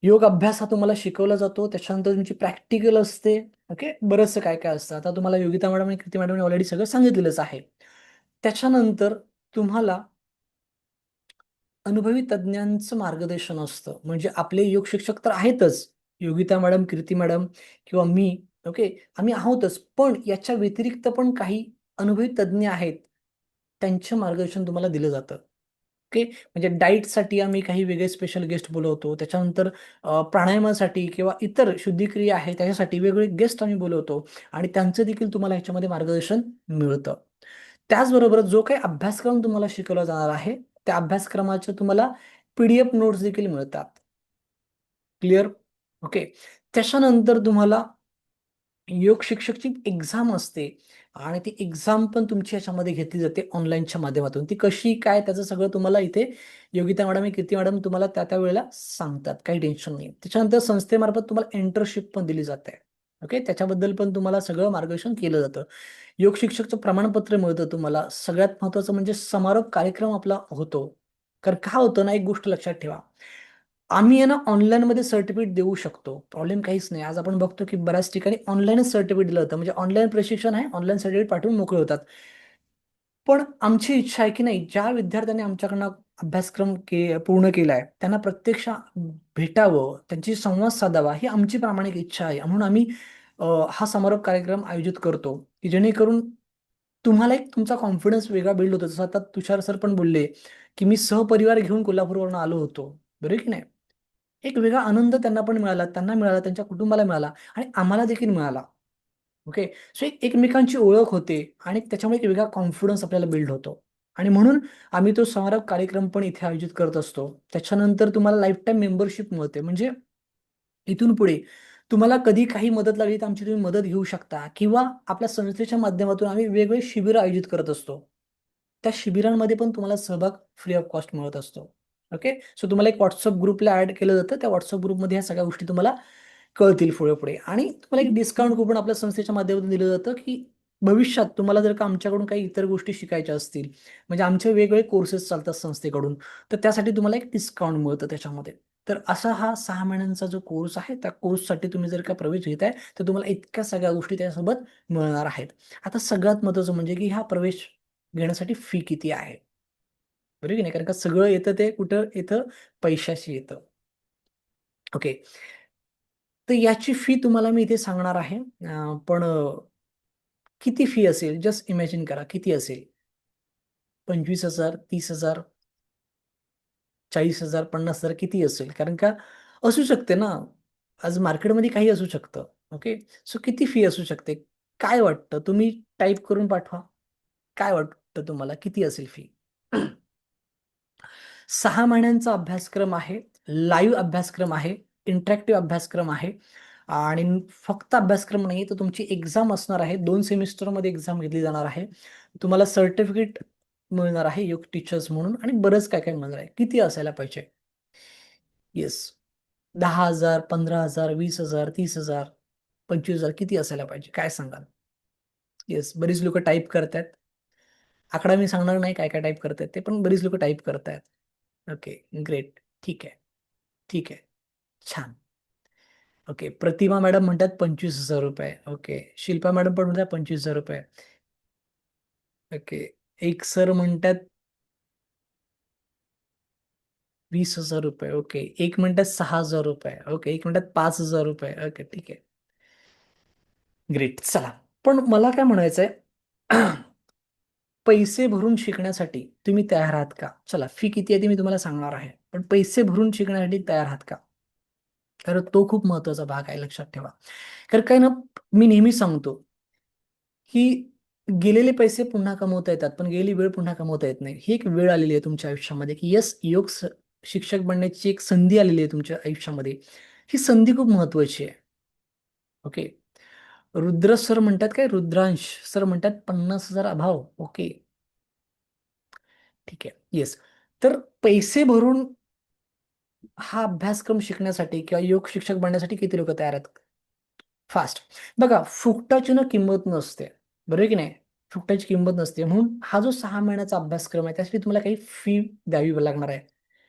योग अभ्यास हा तुम्हाला शिकवला जातो. त्याच्यानंतर तुमची प्रॅक्टिकल असते. ओके. बरंचसं काय-काय असतं. आता तुम्हाला योगिता मॅडम आणि कृती मॅडमने ऑलरेडी सगळं सांगितलेलंच आहे. त्याच्यानंतर तुम्हाला अनुभवी तज्ञांचं मार्गदर्शन असतं. म्हणजे आपले योग शिक्षक तर आहेतच. योगिता मॅडम, कीर्ती मॅडम किंवा मी, ओके. आम्ही आहोतच. पण याच्या व्यतिरिक्त पण काही अनुभवी तज्ञ आहेत. त्यांचं मार्गदर्शन तुम्हाला दिलं जातं. ओके. म्हणजे डाएटसाठी आम्ही काही वेगळे स्पेशल गेस्ट बोलवतो. त्याच्यानंतर प्राणायामासाठी किंवा इतर शुद्धिक्रिया आहे त्याच्यासाठी वेगवेगळे गेस्ट आम्ही बोलवतो आणि त्यांचं देखील तुम्हाला ह्याच्यामध्ये मार्गदर्शन मिळतं. त्याचबरोबर जो काही अभ्यासक्रम तुम्हाला शिकवला जाणार आहे, त्या अभ्यासक्रमाच्या तुम्हाला पी-डी-एफ नोट्स देखील मिळतात. क्लिअर? ओके. त्याच्यानंतर तुम्हाला योग शिक्षकची एक्झाम असते आणि ती एक्झाम पण तुमची ह्याच्यामध्ये घेतली जाते ऑनलाईनच्या माध्यमातून. ती कशी काय त्याचं सगळं तुम्हाला इथे योगिता मॅडम आणि कीर्ती मॅडम तुम्हाला त्या वेळेला सांगतात. काही टेन्शन नाही. त्याच्यानंतर संस्थेमार्फत तुम्हाला एंटरशिप पण दिली जाते. ओके. त्याच्याबद्दल पण तुम्हाला सगळं मार्गदर्शन केलं जातं. योग शिक्षकचं प्रमाणपत्र मिळतं तुम्हाला. सगळ्यात महत्त्वाचं म्हणजे समारोप कार्यक्रम आपला होतो. कारण काय होतं ना, एक गोष्ट लक्षात ठेवा. आम्ही आहे ना ऑनलाईनमध्ये सर्टिफिकेट देऊ शकतो. प्रॉब्लेम काहीच नाही. आज आपण बघतो की बऱ्याच ठिकाणी ऑनलाईनच सर्टिफिकेट दिलं जातं. म्हणजे ऑनलाईन प्रशिक्षण आहे, ऑनलाईन सर्टिफिकेट पाठवून मोकळे होतात. पण आमची इच्छा आहे की नाही, ज्या विद्यार्थ्यांनी आमच्याकडनं अभ्यासक्रम पूर्ण केलाय, त्यांना प्रत्यक्ष भेटावं, त्यांच्याशी संवाद साधावा, ही आमची प्रामाणिक इच्छा आहे. म्हणून आम्ही हा समारोप कार्यक्रम आयोजित करतो, की जेणेकरून तुम्हाला एक तुमचा कॉन्फिडन्स वेगळा बिल्ड होतो. जसं आता तुषार सर पण बोलले, की मी सहपरिवार घेऊन कोल्हापूरवरून आलो होतो. बरोबर की नाही? एक वेगळा आनंद त्यांना पण मिळाला, त्यांना मिळाला, त्यांच्या कुटुंबाला मिळाला आणि आम्हाला देखील मिळाला. ओके. सो एक एकमेकांची ओळख होते आणि त्याच्यामुळे एक वेगळा कॉन्फिडन्स आपल्याला बिल्ड होतो आणि म्हणून आम्ही तो समारोप कार्यक्रम पण इथे आयोजित करत असतो. त्याच्यानंतर तुम्हाला लाईफटाईम मेंबरशिप मिळते. म्हणजे इथून पुढे तुम्हाला कधी काही मदत लागली तर आमची तुम्ही मदत घेऊ शकता किंवा आपल्या संस्थेच्या माध्यमातून आम्ही वेगवेगळे शिबिरं आयोजित करत असतो. त्या शिबिरांमध्ये पण तुम्हाला सहभाग फ्री ऑफ कॉस्ट मिळत असतो. ओके. सो तुम्हाला एक WhatsApp ग्रुपला ॲड केलं जातं. त्या WhatsApp ग्रुपमध्ये ह्या सगळ्या गोष्टी तुम्हाला कळतील पुढे-पुढे आणि तुम्हाला एक डिस्काउंट कुपन आपल्या संस्थेच्या माध्यमातून दिलं जातं, की भविष्यात तुम्हाला जर का आमच्याकडून काही इतर गोष्टी शिकायच्या असतील, म्हणजे आमचे वेगवेगळे कोर्सेस चालतात संस्थेकडून, तर त्यासाठी तुम्हाला एक डिस्काउंट मिळतं त्याच्यामध्ये. तर असा हा 6 महिन्यांचा जो कोर्स आहे, त्या कोर्ससाठी तुम्ही जर का प्रवेश घेताय, तर तुम्हाला इतक्या सगळ्या गोष्टी त्यासोबत मिळणार आहेत. आता सगळ्यात महत्त्वाचं म्हणजे, की हा प्रवेश घेण्यासाठी फी किती आहे? बरोबर की नाही? कारण का सगळं येतं ते कुठं येतं? पैशाशी येतं. ओके. तर याची फी तुम्हाला मी इथे सांगणार आहे. पण किती फी असेल? जस्ट इमॅजिन करा किती असेल? 25,000, 30,000, 40,000, 50,000 किती असेल? कारण का असू शकते ना, आज मार्केटमध्ये काही असू शकतं. ओके. सो किती फी असू शकते? काय वाटतं? तुम्ही टाइप करून पाठवा. काय वाटतं तुम्हाला किती असेल फी? 6 महिन्यांचा अभ्यासक्रम आहे. लाईव्ह अभ्यासक्रम आहे. इंटरॅक्टिव्ह अभ्यासक्रम आहे आणि फक्त अभ्यासक्रम नाही, तर तुमची एक्झाम असणार आहे. 2 सेमिस्टरमध्ये एक्झाम घेतली जाणार आहे. तुम्हाला सर्टिफिकेट मिळणार आहे योग टीचर्स म्हणून, आणि बरंच काय काय मिळणार आहे. किती असायला पाहिजे? येस, 10,000, 15,000, 20,000, 30,000, 25,000 किती असायला पाहिजे? काय सांगाल? येस, बरीच लोक टाईप करतायत. आकडा मी सांगणार नाही काय काय टाईप करतायत ते, पण बरीच लोक टाईप करतायत. Okay, great. ठीक आहे, ठीक आहे, छान. ओके, प्रतिमा मॅडम म्हणतात 25,000 रुपये. ओके, शिल्पा मॅडम पण म्हणतात 25,000 रुपये. ओके, एक सर म्हणतात 20,000 रुपये. ओके, एक म्हणतात 6,000 रुपये. ओके, एक म्हणतात 5,000 रुपये. ओके, ठीक आहे, ग्रेट. चला, पण मला काय म्हणायचंय, पैसे भरून शिकण्यासाठी तुम्ही तयार आहात का? चला, फी किती आहे ते मी तुम्हाला सांगणार आहे, पण पैसे भरून शिकण्यासाठी तयार आहात का? कारण तो खूप महत्वाचा भाग आहे, लक्षात ठेवा. कारण काय ना, मी नेहमी सांगतो की गेलेले पैसे पुन्हा कमवता येतात, पण गेली वेळ पुन्हा कमवता येत नाही. ही एक वेळ आलेली आहे तुमच्या आयुष्यामध्ये की यस, शिक्षक बनण्याची एक संधी आलेली आहे तुमच्या आयुष्यामध्ये. ही संधी खूप महत्वाची आहे. ओके, रुद्र सर म्हणतात, काय रुद्रांश सर म्हणतात 50,000 अभाव. ओके, ठीक आहे, येस. तर पैसे भरून हा अभ्यासक्रम शिकण्यासाठी किंवा योग शिक्षक बनण्यासाठी किती लोक तयार आहेत? फास्ट. बघा, फुकटाची ना किंमत नसते, बरोबर की नाही? फुकटाची किंमत नसते. म्हणून हा जो 6 महिन्याचा अभ्यासक्रम आहे त्यासाठी तुम्हाला काही फी द्यावी लागणार आहे.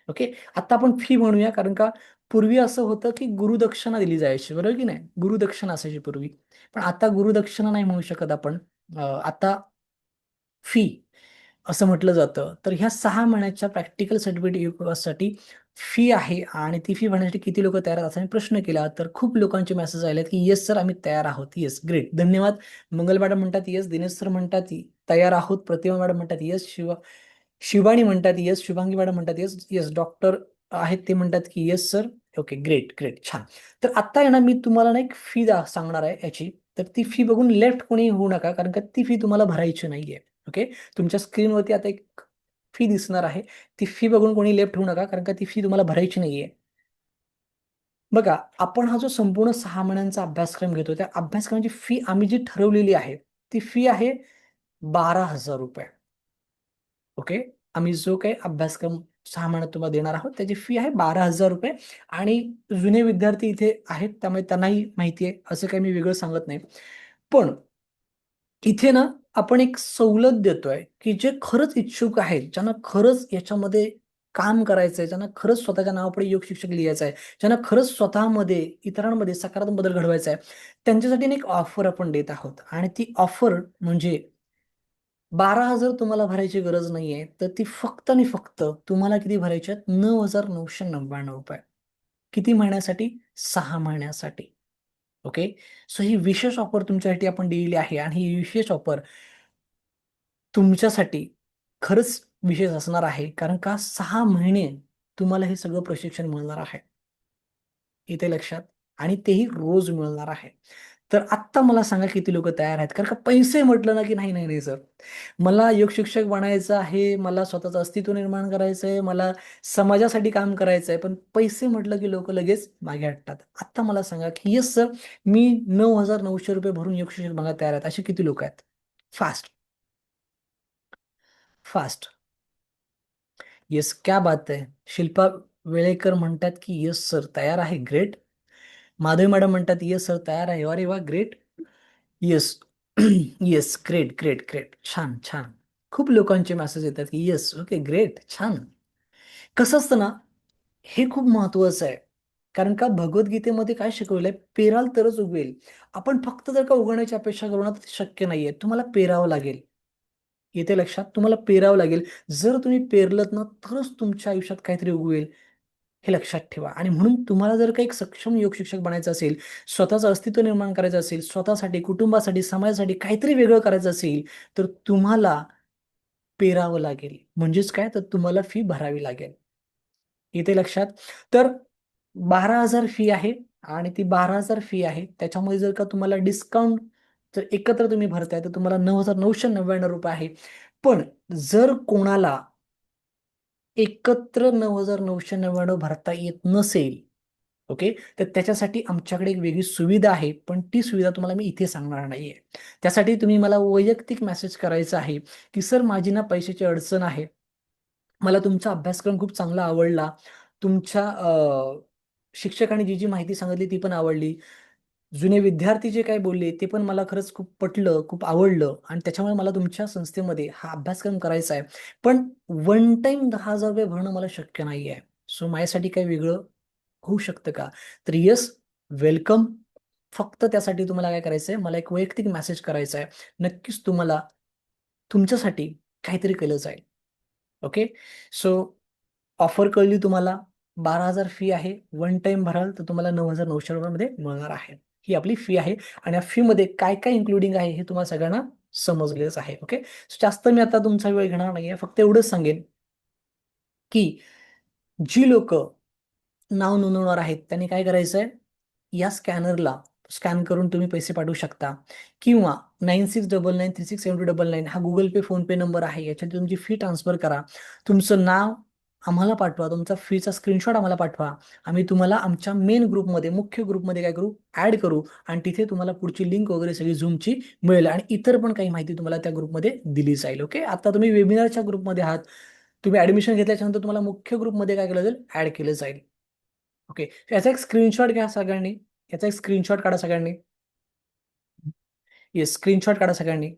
ओके, आता आपण फी म्हणूया, कारण का पूर्वी असं होतं की गुरुदक्षिणा दिली जायची, बरोबर की नाही? गुरुदक्षिणा असायची पूर्वी, पण आता गुरुदक्षिणा नाही म्हणू शकत आपण. आता फी असं म्हटलं जातं. तर ह्या 6 महिन्याच्या प्रॅक्टिकल सर्टिफिकेटसाठी फी आहे, आणि ती फी भरण्यासाठी किती लोक तयार आहेत असा मी प्रश्न केला, तर खूप लोकांचे मेसेज आले की येस सर, आम्ही तयार आहोत. येस, ग्रेट, धन्यवाद. मंगल मॅडम म्हणतात येस, दिनेश सर म्हणतात तयार आहोत, प्रतिमा मॅडम म्हणतात येस, शिवानी म्हणतात येस, शुभांगी मॅडम म्हणतात येस, येस, डॉक्टर आहेत ते म्हणतात की yes sir. Okay, great, great, छान. तर आता आहे ना, मी तुम्हाला ना एक फी सांगणार आहे याची. तर ती फी बघून लेफ्ट कोणी होऊ नका, कारण का ती फी तुम्हाला भरायची नाहीये. ओके, तुमच्या स्क्रीनवरती आता एक फी दिसणार आहे, ती फी बघून कोणी लेफ्ट होऊ नका, कारण का ती फी तुम्हाला भरायची नाहीये. बघा, आपण हा जो संपूर्ण 6 महिन्यांचा अभ्यासक्रम घेतो, त्या अभ्यासक्रमाची फी आम्ही जी ठरवलेली आहे ती फी आहे 12,000 रुपये. ओके, आम्ही जो काही अभ्यासक्रम 6 महिन्यात तुम्हाला देणार आहोत त्याची फी आहे 12,000 रुपये. आणि जुने विद्यार्थी इथे आहेत त्यामुळे त्यांनाही माहिती आहे, असं काही मी वेगळं सांगत नाही. पण इथे ना आपण एक सवलत देतोय की जे खरंच इच्छुक आहेत, ज्यांना खरंच याच्यामध्ये काम करायचंय, ज्यांना खरंच स्वतःच्या नावापुढे योग शिक्षक लिहायचं आहे, ज्यांना खरंच स्वतःमध्ये इतरांमध्ये सकारात्मक बदल घडवायचा आहे, त्यांच्यासाठी एक ऑफर आपण देत आहोत. आणि ती ऑफर म्हणजे 12,000 तुम्हाला भरायची गरज नाहीये, तर ती फक्त आणि फक्त तुम्हाला किती भरायची आहेत? 9,999 रुपये. किती महिन्यासाठी? 6 महिन्यासाठी. ओके, सो ही विशेष ऑफर तुमच्यासाठी आपण दिलेली आहे, आणि ही विशेष ऑफर तुमच्यासाठी खरंच विशेष असणार आहे, कारण का 6 महिने तुम्हाला हे सगळं प्रशिक्षण मिळणार आहे, इथे लक्षात. आणि तेही रोज मिळणार आहे. तर आत्ता मला सांगा किती लोक तयार आहेत? कारण का पैसे म्हटलं ना की नाही नाही नाही सर, मला योग शिक्षक बनायचं आहे, मला स्वतःचं अस्तित्व निर्माण करायचं आहे, मला समाजासाठी काम करायचं आहे, पण पैसे म्हटलं की लोक लगेच मागे हटतात. आत्ता मला सांगा की येस सर, मी 9,900 रुपये भरून योग शिक्षक बनायला तयार आहेत, असे किती लोक आहेत? Fast, fast. येस, क्या बात आहे. शिल्पा वेळेकर म्हणतात की येस सर, तयार आहे, ग्रेट. माधवी मॅडम म्हणतात येस सर, तयार आहे, अरे वा, great. Yes, yes, great, great, great, छान, छान. खूप लोकांचे मेसेज येतात की येस, ओके, ग्रेट, छान. कसं असतं ना, हे खूप महत्वाचं आहे. कारण का भगवद्गीतेमध्ये काय शिकवलंय? पेराल तरच उगवेल. आपण फक्त जर का उगवण्याची अपेक्षा करू ना, तर ते शक्य नाहीये. तुम्हाला पेरावं लागेल. येते लक्षात? तुम्हाला पेरावं लागेल. जर तुम्ही पेरलत ना, तरच तुमच्या आयुष्यात काहीतरी उगवेल, हे लक्षात ठेवा. आणि म्हणून तुम्हाला जर का एक सक्षम योग शिक्षक बनायचं असेल, स्वतःचं अस्तित्व निर्माण करायचं असेल, स्वतःसाठी, कुटुंबासाठी, समाजासाठी काहीतरी वेगळं करायचं असेल, तर तुम्हाला पेरावं लागेल. म्हणजेच काय? तर तुम्हाला फी भरावी लागेल. इथे लक्षात. तर 12,000 फी आहे, आणि ती 12,000 फी आहे. त्याच्यामध्ये जर का तुम्हाला डिस्काउंट जर एकत्र तुम्ही भरताय, तर तुम्हाला 9,999 रुपये आहे. पण जर कोणाला एकत्र 9,999 भरता येत नसेल, ओके, तर त्याच्यासाठी आमच्याकडे एक वेगळी सुविधा आहे, पण ती सुविधा तुम्हाला मी इथे सांगणार नाहीये. त्यासाठी तुम्ही मला वैयक्तिक मेसेज करायचा आहे की सर माझी ना पैशाची अडचण आहे, मला तुमचा अभ्यासक्रम खूप चांगला आवडला, तुमच्या शिक्षकांनी जी जी माहिती सांगितली ती पण आवडली, जुने विद्यार्थी जे काही बोलले ते पण मला खरंच खूप पटलं, खूप आवडलं आणि त्याच्यामुळे मला तुमच्या संस्थेमध्ये हा अभ्यासक्रम करायचा आहे. पण वन टाइम 10,000 रुपये भरणं मला शक्य नाही आहे. सो माझ्यासाठी काही वेगळं होऊ शकतं का? तर येस, वेलकम. फक्त त्यासाठी तुम्हाला काय करायचं आहे, मला एक वैयक्तिक मेसेज करायचा आहे. नक्कीच तुम्हाला तुमच्यासाठी काहीतरी केलं जाईल. ओके, सो ऑफर कळली तुम्हाला. 12,000 फी आहे. वन टाइम भराल तर तुम्हाला 9,900 रुपयामध्ये मिळणार आहे. ही आपली फी आहे आणि या फी मध्ये काय काय इन्क्लुडिंग आहे हे तुम्हाला सगळ्यांना समजलेच आहे. ओके, जास्त मी आता तुमचा वेळ घेणार नाहीये. फक्त एवढंच सांगेन की जी लोक नाव नोंदवणार आहेत त्यांनी काय करायचंय, या स्कॅनरला स्कॅन करून तुम्ही पैसे पाठवू शकता किंवा 9699367299 हा गुगल पे फोन पे नंबर आहे, याच्यात तुमची फी ट्रान्सफर करा. तुमचं नाव आम्हाला पाठवा, तुमचा फीचा स्क्रीनशॉट आम्हाला पाठवा. आम्ही तुम्हाला आमच्या मेन ग्रुपमध्ये, मुख्य ग्रुपमध्ये काय करू, ऍड करू आणि तिथे तुम्हाला पुढची लिंक वगैरे सगळी झूमची मिळेल आणि इतर पण काही माहिती तुम्हाला त्या ग्रुपमध्ये दिली जाईल. ओके, आता तुम्ही वेबिनारच्या ग्रुपमध्ये आहात, तुम्ही ऍडमिशन घेतल्याच्यानंतर तुम्हाला मुख्य ग्रुपमध्ये काय केलं जाईल, ऍड केलं जाईल. ओके, याचा एक स्क्रीनशॉट घ्या सगळ्यांनी, याचा एक स्क्रीनशॉट काढा सगळ्यांनी. येस, स्क्रीनशॉट काढा सगळ्यांनी.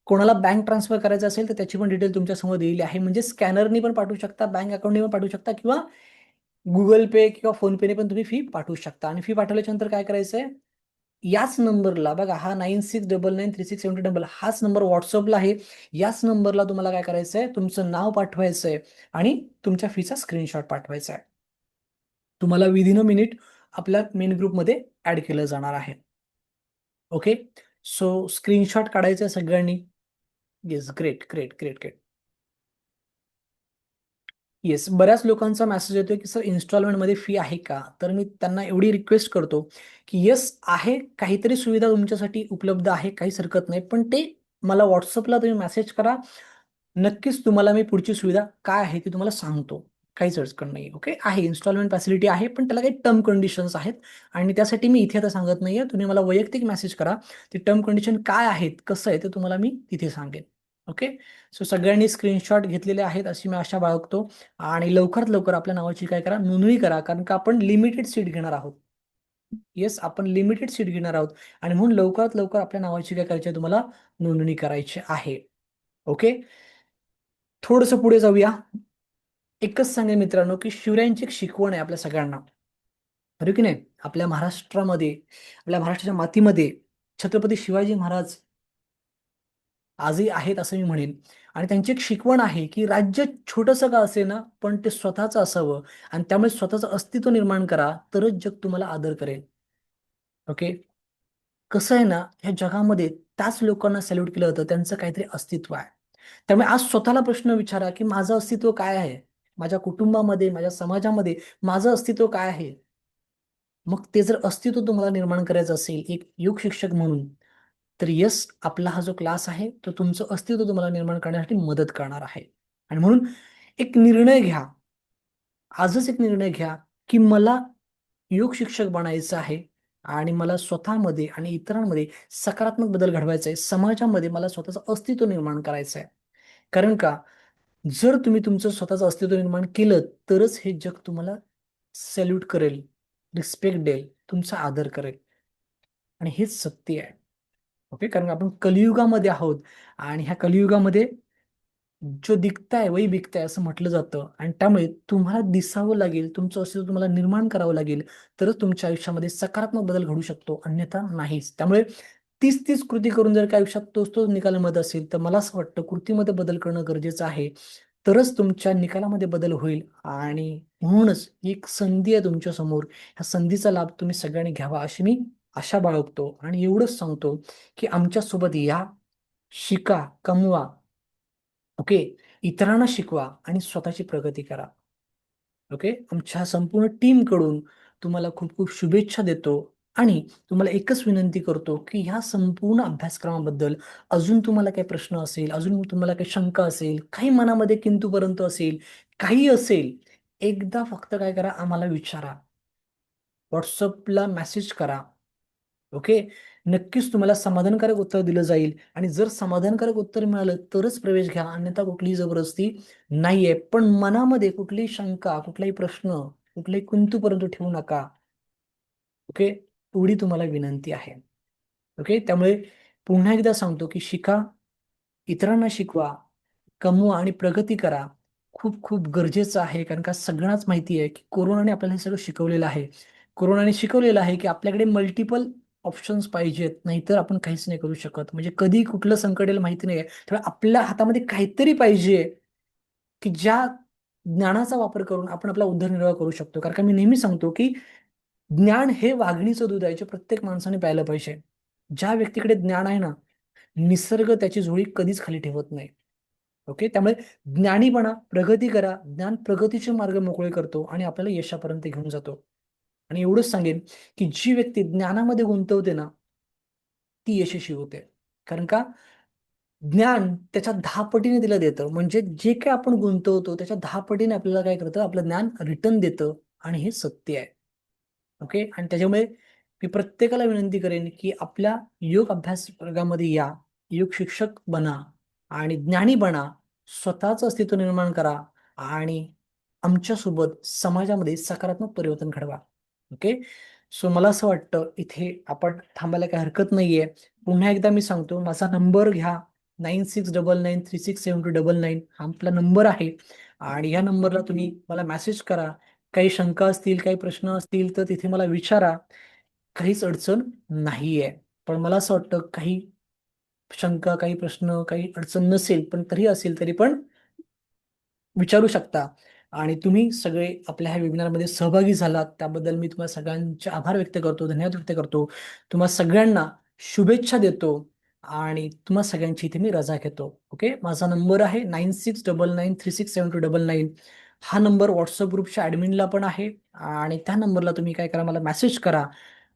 कोणाला बँक ट्रान्सफर करायचं असेल तर त्याची पण डिटेल तुमच्या समोर दिलेली आहे. म्हणजे स्कॅनरनी पण पाठवू शकता, बँक अकाउंटनी पण पाठवू शकता किंवा गुगल पे किंवा फोन पेने पण तुम्ही फी पाठवू शकता. आणि फी पाठवल्याच्या नंतर काय करायचंय, याच नंबरला बघा, हा 96993672 हाच नंबर व्हॉट्सअपला आहे. याच नंबरला तुम्हाला काय करायचंय, तुमचं नाव पाठवायचंय आणि तुमच्या फीचा स्क्रीनशॉट पाठवायचा आहे. तुम्हाला विदिन अ मिनिट आपल्या मेन ग्रुपमध्ये ऍड केलं जाणार आहे. ओके, सो स्क्रीनशॉट काढायचं आहे सगळ्यांनी. Yes, great great great great. Yes, बऱ्याच लोकांचा मेसेज येतोय की सर इन्स्टॉलमेंटमध्ये फी आहे का? तर मी त्यांना एवढी रिक्वेस्ट करतो की येस आहे, काहीतरी सुविधा तुमच्यासाठी उपलब्ध आहे, काहीच हरकत नाही. पण ते मला व्हॉट्सअपला तुम्ही मेसेज करा, नक्कीच तुम्हाला मी पुढची सुविधा काय आहे ती तुम्हाला सांगतो. काहीच अडचण नाही. ओके, आहे इन्स्टॉलमेंट फॅसिलिटी आहे, पण त्याला काही टर्म कंडिशन्स आहेत आणि त्यासाठी मी इथे आता सांगत नाहीये. तुम्ही मला वैयक्तिक मेसेज करा, ते टर्म कंडिशन काय आहेत, कसं आहे ते तुम्हाला मी तिथे सांगेन. ओके, सो सगळ्यांनी स्क्रीनशॉट घेतलेले आहेत अशी मी आशा बाळगतो आणि लवकरात लवकर आपल्या नावाची काय करा, नोंदणी करा, कारण का आपण लिमिटेड सीट घेणार आहोत. येस, आपण लिमिटेड सीट घेणार आहोत आणि म्हणून लवकरात लवकर आपल्या नावाची काय करायची आहे, तुम्हाला नोंदणी करायची आहे. ओके, थोडंसं पुढे जाऊया. एकच सांगेन मित्रांनो की शिवरायांची एक शिकवण आहे आपल्या सगळ्यांना, बरोबर की नाही. आपल्या महाराष्ट्रामध्ये, आपल्या महाराष्ट्राच्या मातीमध्ये छत्रपती शिवाजी महाराज आजही आहेत असं मी म्हणेन. आणि त्यांची एक शिकवण आहे की राज्य छोटंसं का असेना पण ते स्वतःचं असावं आणि त्यामुळे स्वतःचं अस्तित्व निर्माण करा, तरच जग तुम्हाला आदर करेल. ओके, कसं आहे ना, ह्या जगामध्ये त्याच लोकांना सॅल्यूट केलं जातं त्यांचं काहीतरी अस्तित्व आहे. त्यामुळे आज स्वतःला प्रश्न विचारा की माझं अस्तित्व काय आहे, माझ्या कुटुंबामध्ये, माझ्या समाजामध्ये माझं अस्तित्व काय आहे. मग ते जर अस्तित्व तुम्हाला निर्माण करायचं असेल एक योग शिक्षक म्हणून, तर यस, आपला हा जो क्लास आहे तो तुमचं अस्तित्व तुम्हाला निर्माण करण्यासाठी मदत करणार आहे. आणि म्हणून एक निर्णय घ्या, आजच एक निर्णय घ्या की मला योग शिक्षक बनायचं आहे आणि मला स्वतःमध्ये आणि इतरांमध्ये सकारात्मक बदल घडवायचा आहे. समाजामध्ये मला स्वतःचं अस्तित्व निर्माण करायचं आहे. कारण का, जर तुम्ही तुमचं स्वतःचं अस्तित्व निर्माण केलं तरच हे जग तुम्हाला सॅल्यूट करेल, रिस्पेक्ट देईल, तुमचा आदर करेल आणि हेच सत्य आहे. ओके, कारण आपण कलियुगामध्ये आहोत आणि ह्या कलियुगामध्ये जो दिखता है वही बिकता है असं म्हटलं जातं आणि त्यामुळे तुम्हाला दिसावं लागेल, तुमचं अस्तित्व तुम्हाला निर्माण करावं लागेल, तरच तुमच्या आयुष्यामध्ये सकारात्मक बदल घडू शकतो, अन्यथा नाहीच. त्यामुळे तीच तीच कृती करून जर का आयुष्यात तोच तोच निकाल मिळत असेल तर मला असं वाटतं कृतीमध्ये बदल करणं गरजेचं आहे, तरच तुमच्या निकालामध्ये बदल होईल. आणि म्हणूनच ही एक संधी आहे तुमच्या समोर, ह्या संधीचा लाभ तुम्ही सगळ्यांनी घ्यावा अशी मी आशा बाळगतो आणि एवढंच सांगतो की आमच्या सोबत या, शिका, कमवा. ओके, इतरांना शिकवा आणि स्वतःची प्रगती करा. ओके, आमच्या संपूर्ण टीम कडून तुम्हाला खूप खूप शुभेच्छा देतो आणि तुम्हाला एकच विनंती करतो की ह्या संपूर्ण अभ्यासक्रमाबद्दल अजून तुम्हाला काही प्रश्न असेल, अजून तुम्हाला काही शंका असेल, काही मनामध्ये किंतु परंतु असेल, काही असेल, एकदा फक्त काय करा, आम्हाला विचारा. व्हॉट्सअपला मेसेज करा. ओके, नक्कीच तुम्हाला समाधानकारक उत्तर दिलं जाईल आणि जर समाधानकारक उत्तर मिळालं तरच प्रवेश घ्या, अन्यथा कुठलीही जबरदस्ती नाहीये. पण मनामध्ये कुठलीही शंका, कुठलाही प्रश्न, कुठलाही कुंतू परंतु ठेवू नका. ओके, एवढी तुम्हाला विनंती आहे. ओके, त्यामुळे पुन्हा एकदा सांगतो की शिका, इतरांना शिकवा, कमवा आणि प्रगती करा. खूप खूप गरजेचं आहे, कारण का सगळ्यांनाच माहिती आहे की कोरोनाने आपल्याला हे सगळं शिकवलेलं आहे. कोरोनाने शिकवलेलं आहे की आपल्याकडे मल्टिपल ऑप्शन्स पाहिजेत, नाहीतर आपण काहीच नाही करू शकत. म्हणजे कधी कुठलं संकट येईल माहिती नाही. त्यामुळे आपल्या हातामध्ये काहीतरी पाहिजे की ज्या ज्ञानाचा वापर करून आपण आपला उदरनिर्वाह करू शकतो. कारण का मी नेहमी सांगतो की ज्ञान हे वाघिणीचं दूध आहे, जे प्रत्येक माणसाने प्यायलं पाहिजे. ज्या व्यक्तीकडे ज्ञान आहे ना, निसर्ग त्याची झोळी कधीच खाली ठेवत नाही. ओके, त्यामुळे ज्ञानी बना, प्रगती करा. ज्ञान प्रगतीचे मार्ग मोकळे करतो आणि आपल्याला यशापर्यंत घेऊन जातो. आणि एवढंच सांगेन की जी व्यक्ती ज्ञानामध्ये गुंतवते ना, ती यशस्वी होते. कारण का ज्ञान त्याच्या 10 पटीने तिला देतं. म्हणजे जे काही आपण गुंतवतो त्याच्या 10 पटीने आपल्याला काय करतं, आपलं ज्ञान रिटर्न देतं आणि हे सत्य आहे. ओके, आणि त्याच्यामुळे मी प्रत्येकाला विनंती करेन की आपल्या योग अभ्यास वर्गामध्ये या, योग शिक्षक बना आणि ज्ञानी बना, स्वतःचं अस्तित्व निर्माण करा आणि आमच्यासोबत समाजामध्ये सकारात्मक परिवर्तन घडवा. ओके, सो मला असं वाटतं इथे आपण थांबायला काही हरकत नाहीये. पुन्हा एकदा मी सांगतो, माझा नंबर घ्या, 9699367299 हा आपला नंबर आहे आणि या नंबरला तुम्ही मला मेसेज करा. काही शंका असतील, काही प्रश्न असतील तर तिथे मला विचारा. काहीच अडचण नाहीये. पण मला असं वाटतं काही शंका, काही प्रश्न, काही अडचण नसेल, पण तरी असेल तरी पण विचारू शकता. आणि तुम्ही सगळे आपल्या ह्या वेबिनारमध्ये सहभागी झालात त्याबद्दल मी तुम्हाला सगळ्यांचे आभार व्यक्त करतो, धन्यवाद व्यक्त करतो. तुम्हा सगळ्यांना शुभेच्छा देतो आणि तुम्हा सगळ्यांची इथे मी रजा घेतो. ओके, माझा नंबर आहे 9699367299. हा नंबर व्हॉट्सअप ग्रुपच्या ॲडमिनला पण आहे आणि त्या नंबरला तुम्ही काय करा, मला मेसेज करा.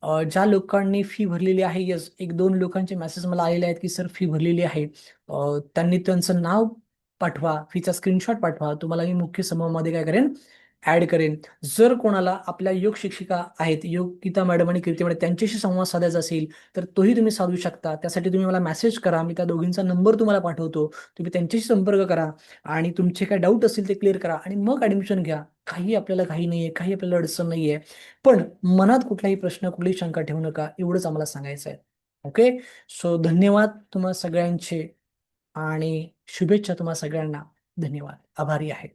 ज्या लोकांनी फी भरलेली आहे, यस, 1-2 लोकांचे मेसेज मला आलेले आहेत की सर फी भरलेली आहे. त्यांनी त्यांचं नाव पाठवा, फीचा स्क्रीनशॉट पाठवा. तुम्हाला मी मुख्य समूहामध्ये काय करेन, ऍड करेन. जर कोणाला आपल्या योग शिक्षिका आहेत, योगिता मॅडम आणि कीर्ती मॅडम, त्यांच्याशी संवाद साधायचा असेल तर तोही तुम्ही साधू शकता. त्यासाठी तुम्ही मला मेसेज करा, मी त्या दोघींचा नंबर तुम्हाला पाठवतो. तुम्ही त्यांच्याशी संपर्क करा आणि तुमचे काय डाऊट असतील ते क्लिअर करा आणि मग ऍडमिशन घ्या. काही आपल्याला काही नाहीये, काही आपल्याला अडचण नाहीये. पण मनात कुठलाही प्रश्न, कुठलीही शंका ठेवू नका, एवढंच आम्हाला सांगायचं आहे. ओके, सो धन्यवाद तुम्हा सगळ्यांचे आणि शुभेच्छा तुम्हा सगळ्यांना. धन्यवाद, आभारी आहे.